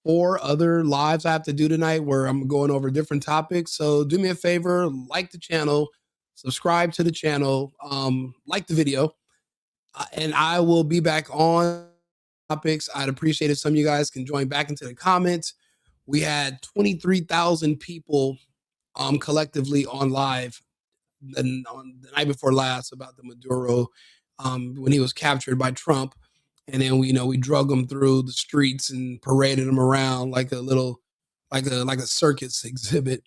4 other lives I have to do tonight where I'm going over different topics. So do me a favor, like the channel, subscribe to the channel, like the video, and I will be back on topics. I'd appreciate if some of you guys can join back into the comments. We had 23,000 people collectively on live on the night before last about the Maduro when he was captured by Trump. And then we drug him through the streets and paraded him around like a circus exhibit.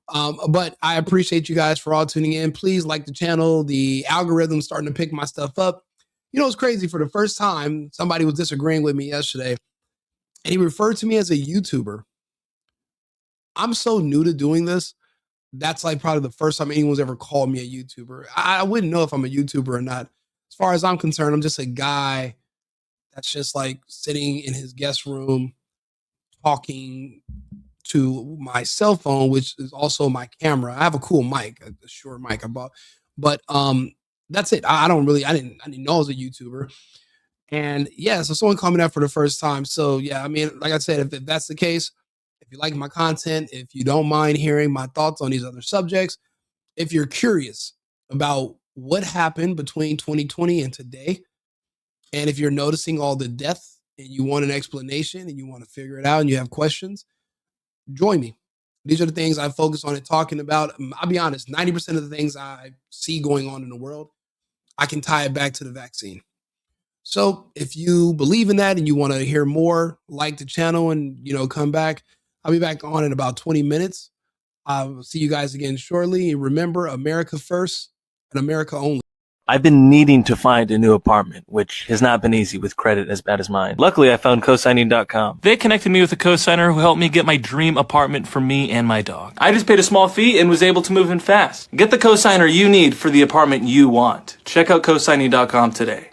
But I appreciate you guys for all tuning in. Please like the channel. The algorithm's starting to pick my stuff up. It's crazy. For the first time, somebody was disagreeing with me yesterday, and he referred to me as a YouTuber. I'm so new to doing this. That's probably the first time anyone's ever called me a YouTuber. I wouldn't know if I'm a YouTuber or not. As far as I'm concerned, I'm just a guy that's just sitting in his guest room talking to my cell phone, which is also my camera. I have a cool mic, a Shure mic I bought, but that's it. I didn't know I was a YouTuber. And yeah, so someone called me that for the first time. So yeah, I mean, like I said, if that's the case, if you like my content, if you don't mind hearing my thoughts on these other subjects, if you're curious about what happened between 2020 and today, and if you're noticing all the death and you want an explanation and you want to figure it out and you have questions, join me. These are the things I focus on and talking about. I'll be honest, 90% of the things I see going on in the world, I can tie it back to the vaccine. So if you believe in that and you want to hear more, like the channel and, come back. I'll be back on in about 20 minutes. I'll see you guys again shortly. Remember, America first and America only. I've been needing to find a new apartment, which has not been easy with credit as bad as mine. Luckily, I found cosigning.com. They connected me with a cosigner who helped me get my dream apartment for me and my dog. I just paid a small fee and was able to move in fast. Get the cosigner you need for the apartment you want. Check out cosigning.com today.